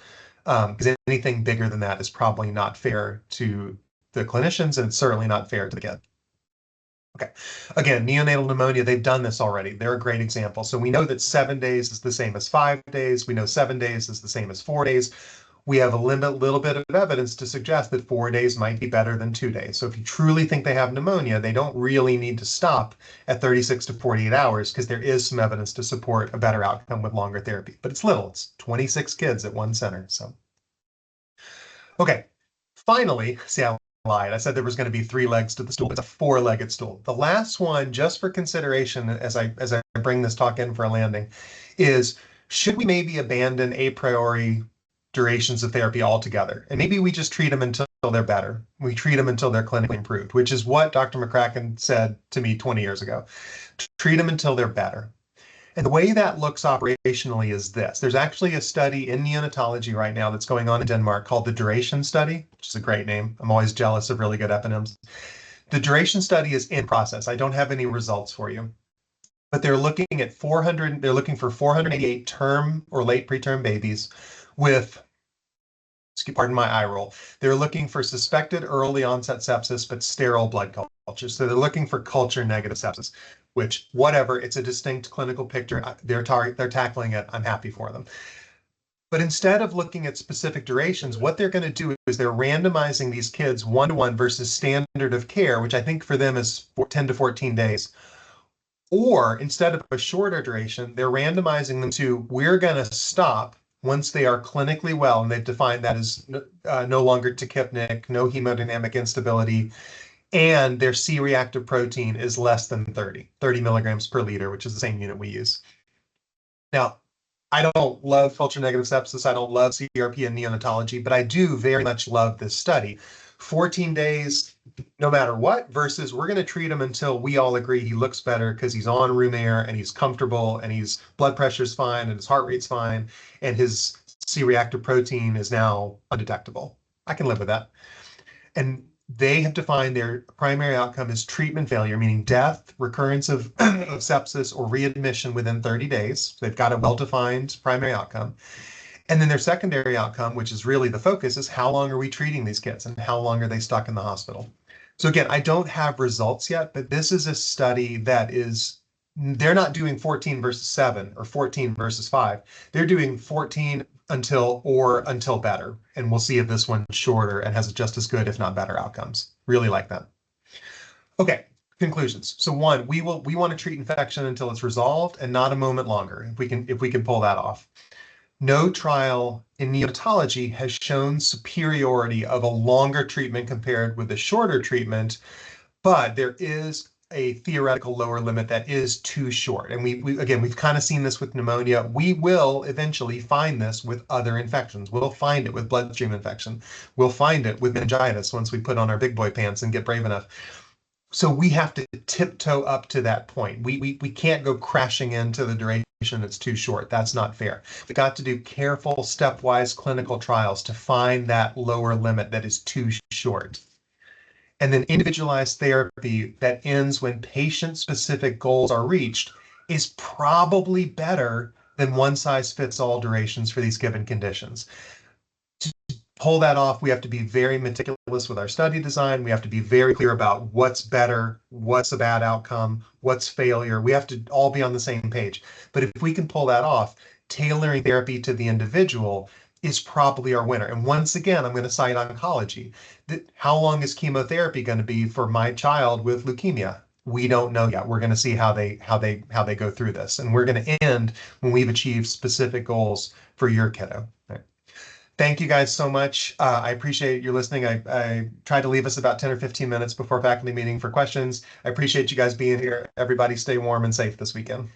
Because anything bigger than that is probably not fair to the clinicians and it's certainly not fair to the kid. Okay. Again, neonatal pneumonia, they've done this already. They're a great example. So we know that 7 days is the same as 5 days. We know 7 days is the same as 4 days. We have a little bit of evidence to suggest that 4 days might be better than 2 days. So if you truly think they have pneumonia, they don't really need to stop at 36 to 48 hours because there is some evidence to support a better outcome with longer therapy. But it's little. It's 26 kids at one center. So, okay. Finally, see, I lied. I said there was going to be 3 legs to the stool. It's a 4-legged stool. The last one, just for consideration as I bring this talk in for a landing, is should we maybe abandon a priori durations of therapy altogether? And maybe we just treat them until they're better. We treat them until they're clinically improved, which is what Dr. McCracken said to me 20 years ago. Treat them until they're better. And the way that looks operationally is this. There's actually a study in neonatology right now that's going on in Denmark called the Duration Study, which is a great name. I'm always jealous of really good eponyms. The Duration Study is in process. I don't have any results for you. But they're looking for 488 term or late preterm babies with, pardon my eye roll, they're looking for suspected early onset sepsis, but sterile blood cultures. So they're looking for culture negative sepsis, which whatever, it's a distinct clinical picture. They're tackling it. I'm happy for them. But instead of looking at specific durations, what they're going to do is they're randomizing these kids 1-to-1 versus standard of care, which I think for them is 10 to 14 days. Or instead of a shorter duration, they're randomizing them to, we're going to stop once they are clinically well, and they've defined that as no longer tachypnic, no hemodynamic instability, and their C-reactive protein is less than 30 milligrams per liter, which is the same unit we use. Now, I don't love culture negative sepsis. I don't love CRP and neonatology, but I do very much love this study. 14 days, no matter what, versus we're going to treat him until we all agree he looks better because he's on room air and he's comfortable and his blood pressure's fine and his heart rate's fine and his C-reactive protein is now undetectable. I can live with that. And they have defined their primary outcome as treatment failure, meaning death, recurrence of, of sepsis, or readmission within 30 days. They've got a well-defined primary outcome. And then their secondary outcome, which is really the focus, is how long are we treating these kids and how long are they stuck in the hospital? So again, I don't have results yet, but this is a study that is, they're not doing 14 versus 7 or 14 versus 5. They're doing 14 until better. And we'll see if this one's shorter and has just as good, if not better outcomes. Really like that. Okay, conclusions. So one, we want to treat infection until it's resolved and not a moment longer, if we can pull that off. No trial in neonatology has shown superiority of a longer treatment compared with a shorter treatment, but there is a theoretical lower limit that is too short. And we've kind of seen this with pneumonia. We will eventually find this with other infections. We'll find it with bloodstream infection. We'll find it with meningitis once we put on our big boy pants and get brave enough. So we have to tiptoe up to that point. We can't go crashing into the duration that's too short. That's not fair. We've got to do careful stepwise clinical trials to find that lower limit that is too short. And then individualized therapy that ends when patient-specific goals are reached is probably better than one-size-fits-all durations for these given conditions. To pull that off, we have to be very meticulous with our study design. We have to be very clear about what's better, what's a bad outcome, what's failure. We have to all be on the same page. But if we can pull that off, tailoring therapy to the individual is probably our winner. And once again, I'm going to cite oncology. How long is chemotherapy going to be for my child with leukemia? We don't know yet. We're going to see how they go through this, and we're going to end when we've achieved specific goals for your kiddo. Right. Thank you guys so much. I appreciate you listening. I tried to leave us about 10 or 15 minutes before faculty meeting for questions. I appreciate you guys being here. Everybody stay warm and safe this weekend.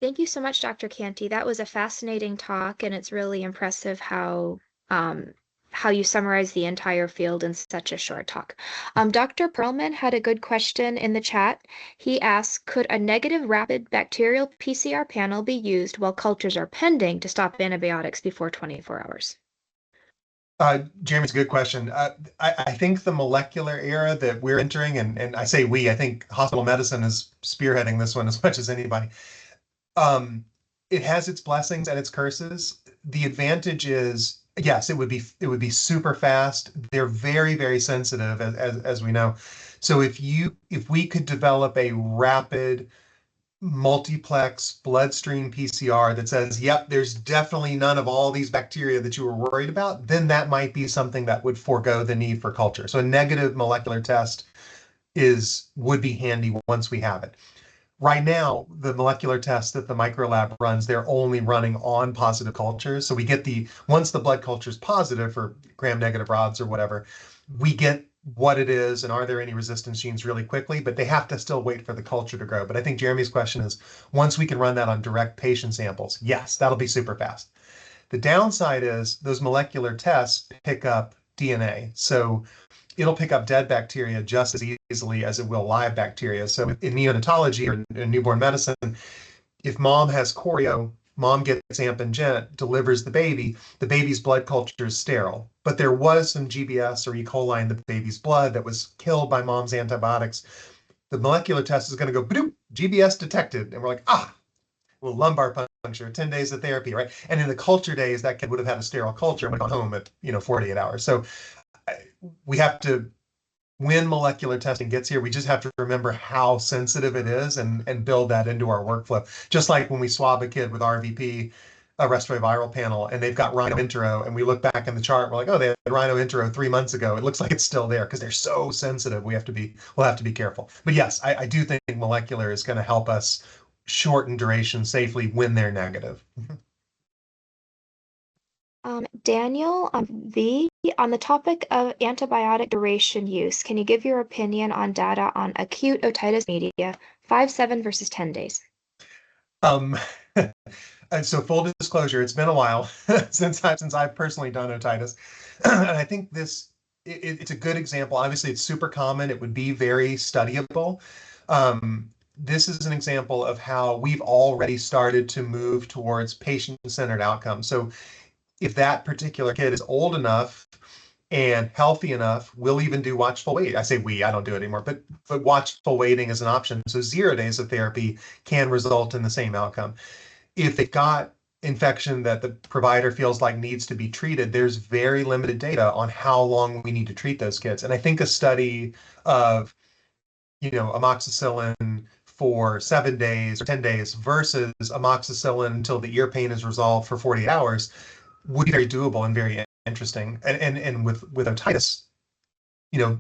Thank you so much, Dr. Cantey. That was a fascinating talk, and it's really impressive how you summarize the entire field in such a short talk. Dr. Perlman had a good question in the chat. He asked, could a negative rapid bacterial PCR panel be used while cultures are pending to stop antibiotics before 24 hours? Jeremy's a good question. I think the molecular era that we're entering, and I say we, I think hospital medicine is spearheading this one as much as anybody. It has its blessings and its curses. The advantage is, yes, it would be super fast. They're very, very sensitive, as we know. So if we could develop a rapid multiplex bloodstream PCR that says, yep, there's definitely none of all these bacteria that you were worried about, then that might be something that would forego the need for culture. So a negative molecular test would be handy once we have it. Right now, the molecular tests that the microlab runs, they're only running on positive cultures. So we get once the blood culture is positive for gram-negative rods or whatever, we get what it is and are there any resistance genes really quickly, but they have to still wait for the culture to grow. But I think Jeremy's question is, once we can run that on direct patient samples, yes, that'll be super fast. The downside is those molecular tests pick up DNA. So it'll pick up dead bacteria just as easily as it will live bacteria. So in neonatology or in newborn medicine, if mom has choreo, mom gets amp and gent, delivers the baby's blood culture is sterile. But there was some GBS or E. coli in the baby's blood that was killed by mom's antibiotics. The molecular test is going to go, bloop, GBS detected. And we're like, well, lumbar puncture, 10 days of therapy, right? And in the culture days, that kid would have had a sterile culture and would have gone home at 48 hours. So we have to, when molecular testing gets here, we just have to remember how sensitive it is and build that into our workflow. Just like when we swab a kid with RVP, a respiratory viral panel and they've got rhinointero, and we look back in the chart, we're like, oh, they had rhinointero 3 months ago. It looks like it's still there because they're so sensitive. We'll have to be careful. But yes, I do think molecular is going to help us shorten duration safely when they're negative. Daniel, on the topic of antibiotic duration use, can you give your opinion on data on acute otitis media, 5-7 versus 10 days? Um, so full disclosure, it's been a while since I've personally done otitis, and I think it's a good example. Obviously, it's super common. It would be very studyable. This is an example of how we've already started to move towards patient-centered outcomes. So if that particular kid is old enough and healthy enough, we'll even do watchful waiting. I say we, I don't do it anymore, but watchful waiting is an option. So 0 days of therapy can result in the same outcome. If they've got infection that the provider feels like needs to be treated, there's very limited data on how long we need to treat those kids. And I think a study of, amoxicillin for 7 days or 10 days versus amoxicillin until the ear pain is resolved for 48 hours would be very doable and very interesting. And with otitis,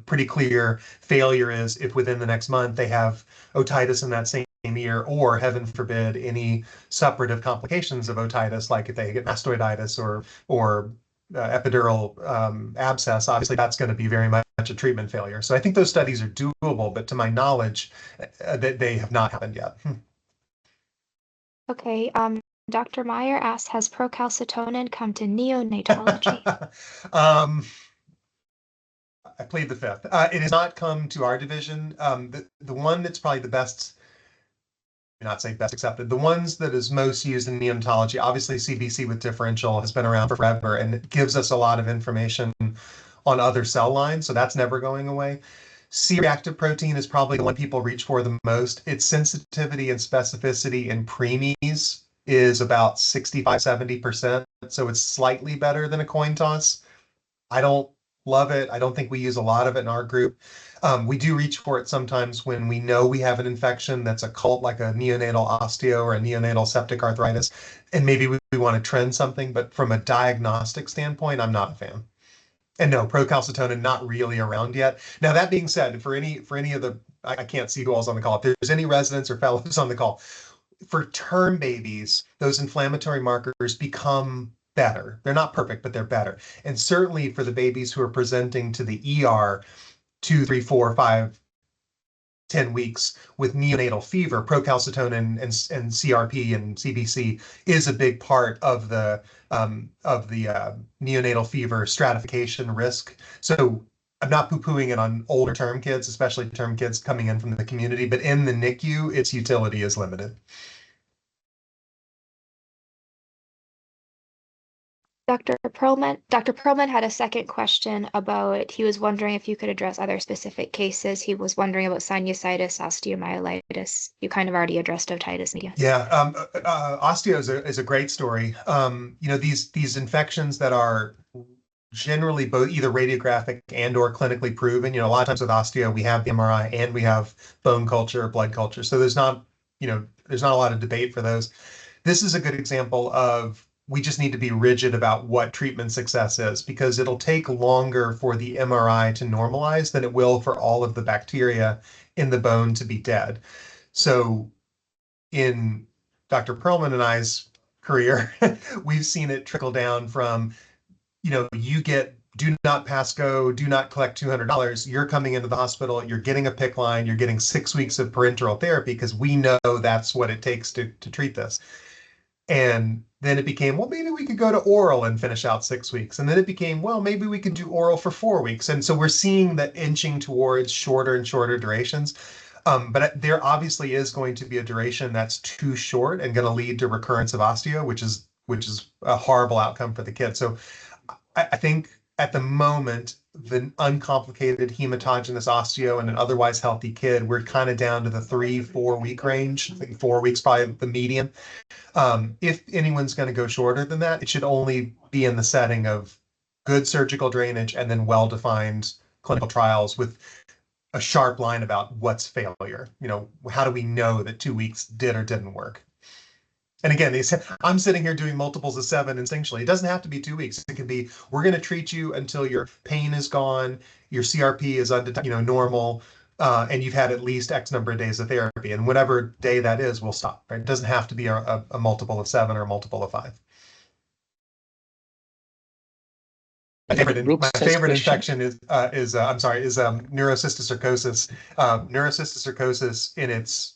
pretty clear failure is if within the next month they have otitis in that same year, or heaven forbid, any suppurative complications of otitis, like if they get mastoiditis or epidural abscess, obviously that's going to be very much a treatment failure. So I think those studies are doable, but to my knowledge, that they have not happened yet. Okay, Dr. Meyer asks, has procalcitonin come to neonatology? um, I played the fifth. It has not come to our division. The one that's probably the best, not say best accepted, the ones that is most used in neonatology, obviously CBC with differential has been around for forever, and it gives us a lot of information on other cell lines, so that's never going away. C-reactive protein is probably the one people reach for the most. Its sensitivity and specificity in preemies is about 65-70%, so it's slightly better than a coin toss. I don't love it. I don't think we use a lot of it in our group. We do reach for it sometimes when we know we have an infection that's occult, like a neonatal osteo or a neonatal septic arthritis, and maybe we want to trend something. But from a diagnostic standpoint, I'm not a fan. And no, procalcitonin not really around yet. Now that being said, for any of the, I can't see who else on the call. If there's any residents or fellows on the call, for term babies, those inflammatory markers become better. They're not perfect, but they're better. And certainly for the babies who are presenting to the ER 2, 3, 4, 5, 10 weeks with neonatal fever, procalcitonin and CRP and CBC is a big part of the neonatal fever stratification risk. So I'm not poo-pooing it on older term kids, especially term kids coming in from the community, but in the NICU, its utility is limited. Dr. Perlman had a second question about, he was wondering if you could address other specific cases. He was wondering about sinusitis, osteomyelitis. You kind of already addressed otitis media. Yeah, osteo is a great story. These infections that are generally both either radiographic and or clinically proven. A lot of times with osteo, we have the MRI and we have bone culture, blood culture. So there's not a lot of debate for those. This is a good example of we just need to be rigid about what treatment success is, because it'll take longer for the MRI to normalize than it will for all of the bacteria in the bone to be dead. So in Dr. Perlman and I's career, we've seen it trickle down from, you get do not pass go, do not collect $200. You're coming into the hospital, you're getting a PICC line, you're getting 6 weeks of parenteral therapy because we know that's what it takes to treat this. And then it became, well, maybe we could go to oral and finish out 6 weeks. And then it became, well, maybe we could do oral for 4 weeks. And so we're seeing that inching towards shorter and shorter durations. But there obviously is going to be a duration that's too short and going to lead to recurrence of osteo, which is a horrible outcome for the kid. So I think at the moment, the uncomplicated hematogenous osteo in an otherwise healthy kid, we're kind of down to the 3-4 week range. I think 4 weeks probably the median. If anyone's going to go shorter than that, it should only be in the setting of good surgical drainage and then well-defined clinical trials with a sharp line about what's failure. How do we know that 2 weeks did or didn't work? And again, they said, I'm sitting here doing multiples of 7 instinctually. It doesn't have to be 2 weeks. It can be, we're going to treat you until your pain is gone, your CRP is normal, and you've had at least X number of days of therapy. And whatever day that is, we'll stop. Right? It doesn't have to be a multiple of 7 or a multiple of 5. Dr. My Brooks has a favorite question. infection is neurocysticercosis. Neurocysticercosis in its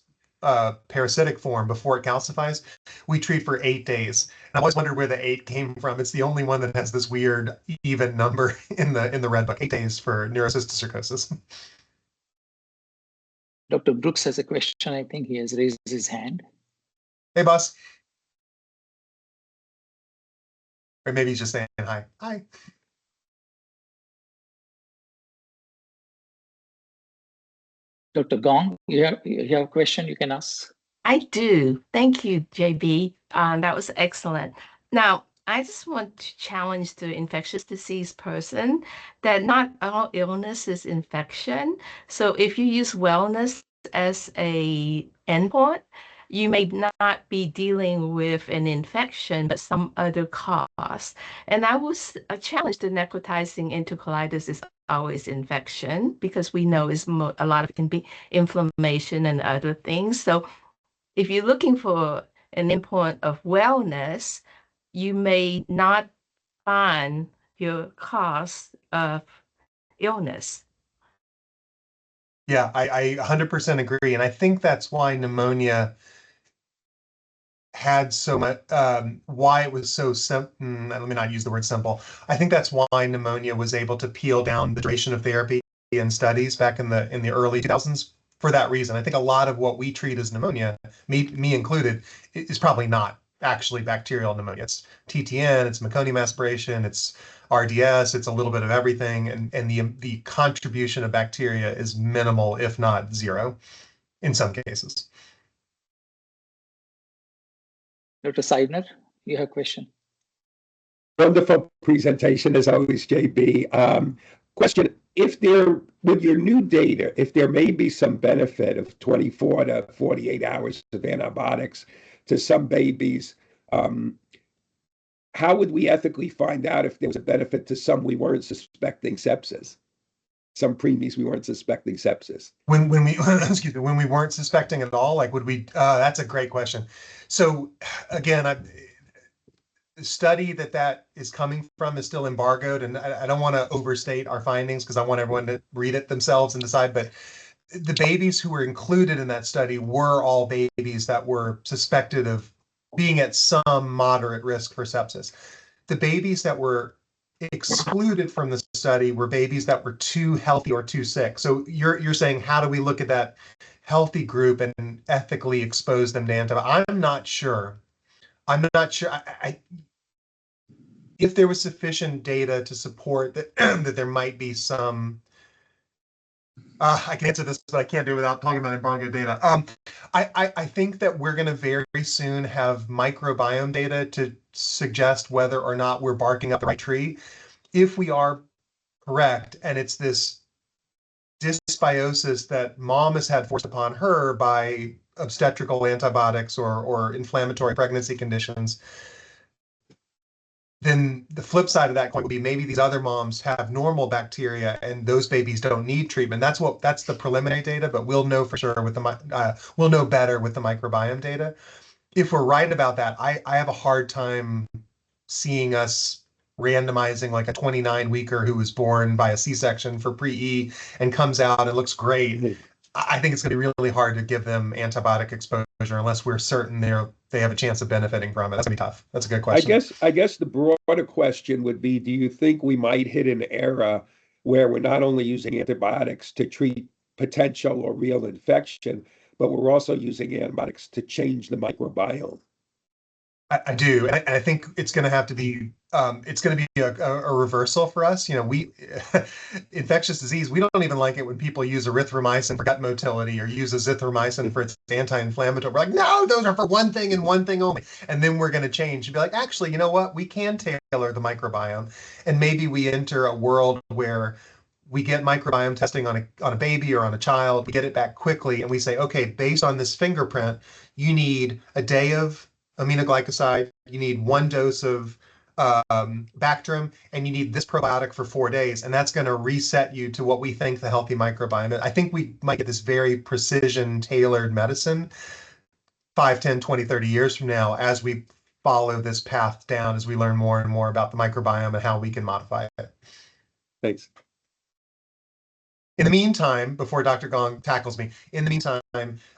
parasitic form before it calcifies, we treat for 8 days. And I've always wondered where the 8 came from. It's the only one that has this weird even number in the red book. 8 days for neurocysticercosis. Dr. Brooks has a question. I think he has raised his hand. Hey, boss. Or maybe he's just saying hi. Hi. Dr. Gong, you have a question you can ask? I do. Thank you, JB. That was excellent. Now, I just want to challenge the infectious disease person that not all illness is infection. So if you use wellness as a endpoint, you may not be dealing with an infection, but some other cause. And I was challenged the necrotizing enterocolitis is always infection because we know a lot of it can be inflammation and other things. So if you're looking for an endpoint of wellness, you may not find your cause of illness. Yeah, I 100% agree. And I think that's why pneumonia had so much, why it was so simple. Let me not use the word simple. I think that's why pneumonia was able to peel down the duration of therapy in studies back in the early 2000s for that reason. I think a lot of what we treat as pneumonia, me included, is probably not actually bacterial pneumonia. It's TTN, it's meconium aspiration, it's RDS, it's a little bit of everything, and the contribution of bacteria is minimal, if not zero, in some cases. Dr. Seidner, you have a question. Wonderful presentation as always, JB. Question, with your new data, if there may be some benefit of 24 to 48 hours of antibiotics to some babies, how would we ethically find out if there was a benefit to some we weren't suspecting sepsis? Some preemies we weren't suspecting sepsis. When we excuse me, when we weren't suspecting at all, like would we? That's a great question. So again, the study that is coming from is still embargoed, and I don't want to overstate our findings because I want everyone to read it themselves and decide. But the babies who were included in that study were all babies that were suspected of being at some moderate risk for sepsis. The babies that were excluded from the study were babies that were too healthy or too sick. So you're saying, how do we look at that healthy group and ethically expose them to antibiotics? I'm not sure. If there was sufficient data to support that that there might be some. I can answer this, but I can't do it without talking about embargo data. I think that we're going to very soon have microbiome data to suggest whether or not we're barking up the right tree. If we are correct, and it's this dysbiosis that mom has had forced upon her by obstetrical antibiotics or inflammatory pregnancy conditions, then the flip side of that coin would be maybe these other moms have normal bacteria and those babies don't need treatment. That's the preliminary data, but we'll know for sure with we'll know better with the microbiome data. If we're right about that, I have a hard time seeing us randomizing like a 29-weeker who was born by a C-section for pre-E and comes out and looks great. I think it's going to be really hard to give them antibiotic exposure unless we're certain they have a chance of benefiting from it. That's going to be tough. That's a good question. I guess the broader question would be, do you think we might hit an era where we're not only using antibiotics to treat potential or real infection, but we're also using antibiotics to change the microbiome? I do. And I think it's going to have to be a reversal for us. We infectious disease, we don't even like it when people use erythromycin for gut motility or use azithromycin for its anti-inflammatory. We're like, no, those are for one thing and one thing only. And then we're going to change and be like, actually, you know what? We can tailor the microbiome. And maybe we enter a world where we get microbiome testing on a baby or on a child, we get it back quickly, and we say, okay, based on this fingerprint, you need a day of aminoglycoside, you need 1 dose of Bactrim, and you need this probiotic for 4 days, and that's going to reset you to what we think the healthy microbiome is. I think we might get this very precision tailored medicine 5, 10, 20, 30 years from now as we follow this path down, as we learn more and more about the microbiome and how we can modify it. Thanks. In the meantime, before Dr. Gong tackles me, in the meantime,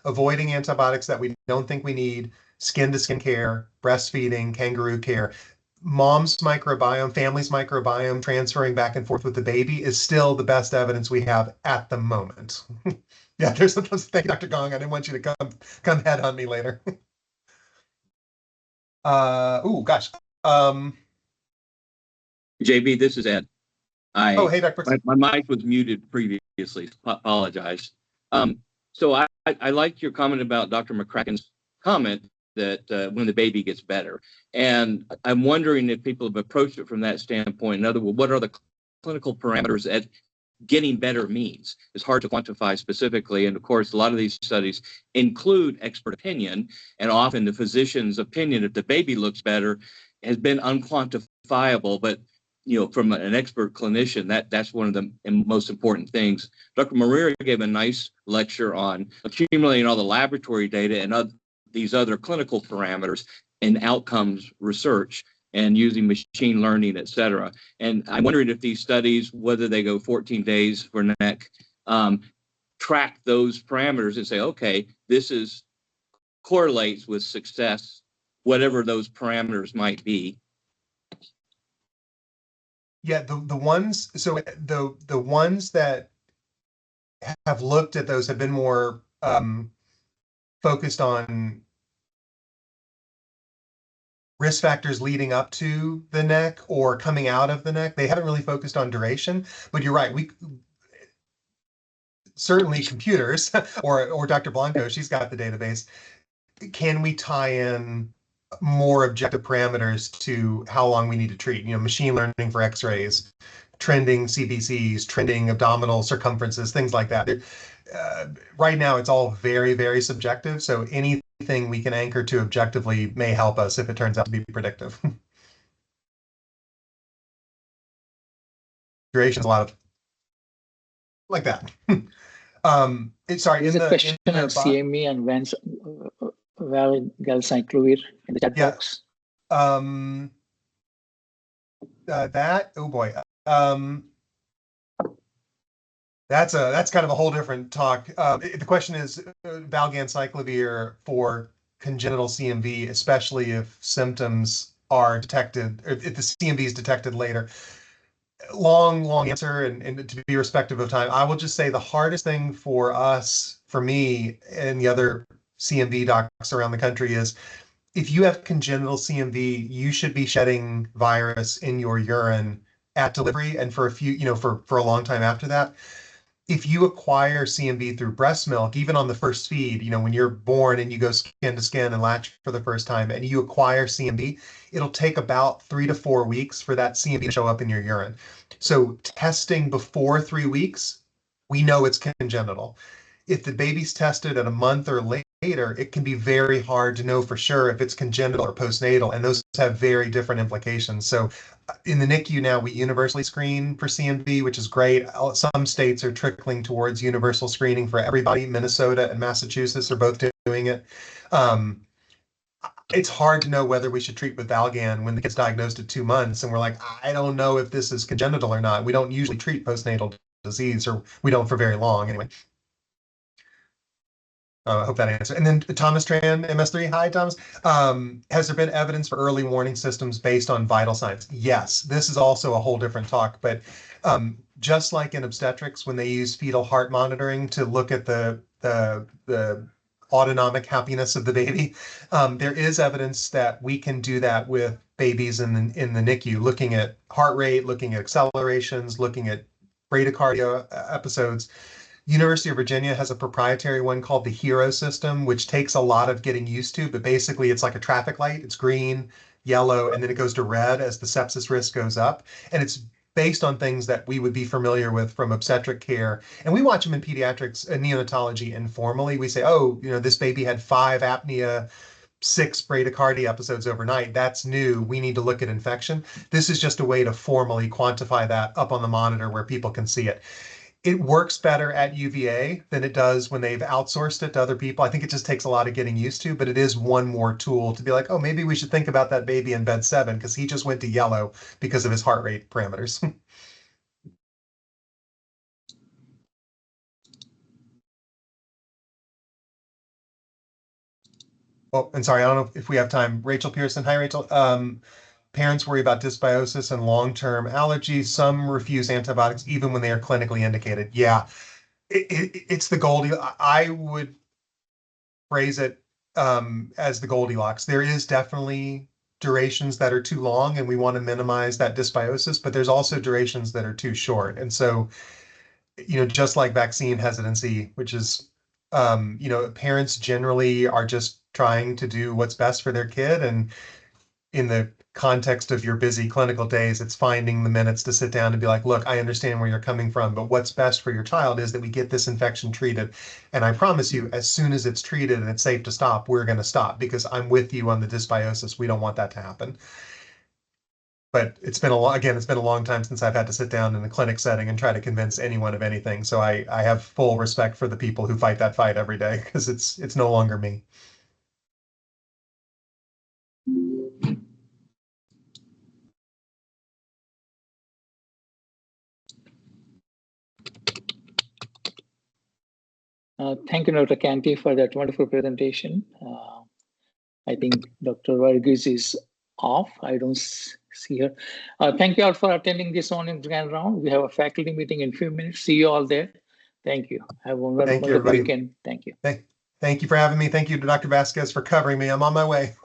avoiding antibiotics that we don't think we need, skin-to-skin care, breastfeeding, kangaroo care, mom's microbiome, family's microbiome transferring back and forth with the baby is still the best evidence we have at the moment. Yeah, there's thank you, Dr. Gong. I didn't want you to come head on me later. Oh gosh. JB, this is Ed. Oh, hey, Dr. Brooks. My mic was muted previously. Apologize. So I liked your comment about Dr. McCracken's comment that when the baby gets better. And I'm wondering if people have approached it from that standpoint. In other words, what are the clinical parameters that getting better means? It's hard to quantify specifically. And of course, a lot of these studies include expert opinion, and often the physician's opinion, if the baby looks better, has been unquantifiable. But from an expert clinician, that's one of the most important things. Dr. Maria gave a nice lecture on accumulating all the laboratory data and these other clinical parameters and outcomes research and using machine learning, et cetera. And I'm wondering if these studies, whether they go 14 days for NEC, track those parameters and say, okay, this correlates with success, whatever those parameters might be. Yeah, the ones that have looked at those have been more focused on risk factors leading up to the NEC or coming out of the NEC. They haven't really focused on duration, but you're right. We certainly computers or Dr. Blanco, she's got the database. Can we tie in more objective parameters to how long we need to treat? Machine learning for X-rays, trending CBCs, trending abdominal circumferences, things like that. Right now, it's all very, very subjective. So anything we can anchor to objectively may help us if it turns out to be predictive. Duration is a lot of like that. Sorry, There's a question on CME and valgalcyclovir in the chat box. Oh boy. That's kind of a whole different talk. The question is valganciclovir for congenital CMV, especially if symptoms are detected, or if the CMV is detected later. Long answer, and to be respectful of time, I will just say the hardest thing for us, for me, and the other CMV docs around the country is if you have congenital CMV, you should be shedding virus in your urine at delivery and for a few, for a long time after that. If you acquire CMV through breast milk, even on the first feed, when you're born and you go skin to skin and latch for the first time and you acquire CMV, it'll take about 3 to 4 weeks for that CMV to show up in your urine. So testing before 3 weeks, we know it's congenital. If the baby's tested at a month or later, it can be very hard to know for sure if it's congenital or postnatal, and those have very different implications. So in the NICU now, we universally screen for CMV, which is great. Some states are trickling towards universal screening for everybody. Minnesota and Massachusetts are both doing it. It's hard to know whether we should treat with Valgan when the kid's diagnosed at 2 months, and we're like, I don't know if this is congenital or not. We don't usually treat postnatal disease, or we don't for very long anyway. I hope that answers. And then Thomas Tran, MS3. Hi, Thomas. Has there been evidence for early warning systems based on vital signs? Yes. This is also a whole different talk, but just like in obstetrics, when they use fetal heart monitoring to look at the autonomic happiness of the baby, there is evidence that we can do that with babies in the NICU, looking at heart rate, looking at accelerations, looking at bradycardia episodes. University of Virginia has a proprietary one called the HERO system, which takes a lot of getting used to, but basically it's like a traffic light. It's green, yellow, and then it goes to red as the sepsis risk goes up. And it's based on things that we would be familiar with from obstetric care. And we watch them in pediatrics and neonatology informally. We say, oh, this baby had 5 apnea 6 bradycardia episodes overnight. That's new. We need to look at infection. This is just a way to formally quantify that up on the monitor where people can see it. It works better at UVA than it does when they've outsourced it to other people. I think it just takes a lot of getting used to, but it is one more tool to be like, oh, maybe we should think about that baby in bed 7 because he just went to yellow because of his heart rate parameters. Oh, and sorry, I don't know if we have time. Rachel Pearson. Hi, Rachel. Parents worry about dysbiosis and long-term allergies. Some refuse antibiotics even when they are clinically indicated. Yeah, it's the Goldilocks. I would phrase it as the Goldilocks. There is definitely durations that are too long, and we want to minimize that dysbiosis, but there's also durations that are too short. And so, just like vaccine hesitancy, which is, parents generally are just trying to do what's best for their kid. And in the context of your busy clinical days, it's finding the minutes to sit down and be like, look, I understand where you're coming from, but what's best for your child is that we get this infection treated. And I promise you, as soon as it's treated and it's safe to stop, we're going to stop because I'm with you on the dysbiosis. We don't want that to happen. But it's been it's been a long time since I've had to sit down in a clinic setting and try to convince anyone of anything. So I have full respect for the people who fight that fight every day because it's no longer me. Thank you, Dr. Cantey, for that wonderful presentation. I think Dr. Varghese is off. I don't see her. Thank you all for attending this morning's grand round. We have a faculty meeting in a few minutes. See you all there. Thank you. Have a wonderful weekend. Thank you. Thank you for having me. Thank you to Dr. Vasquez for covering me. I'm on my way.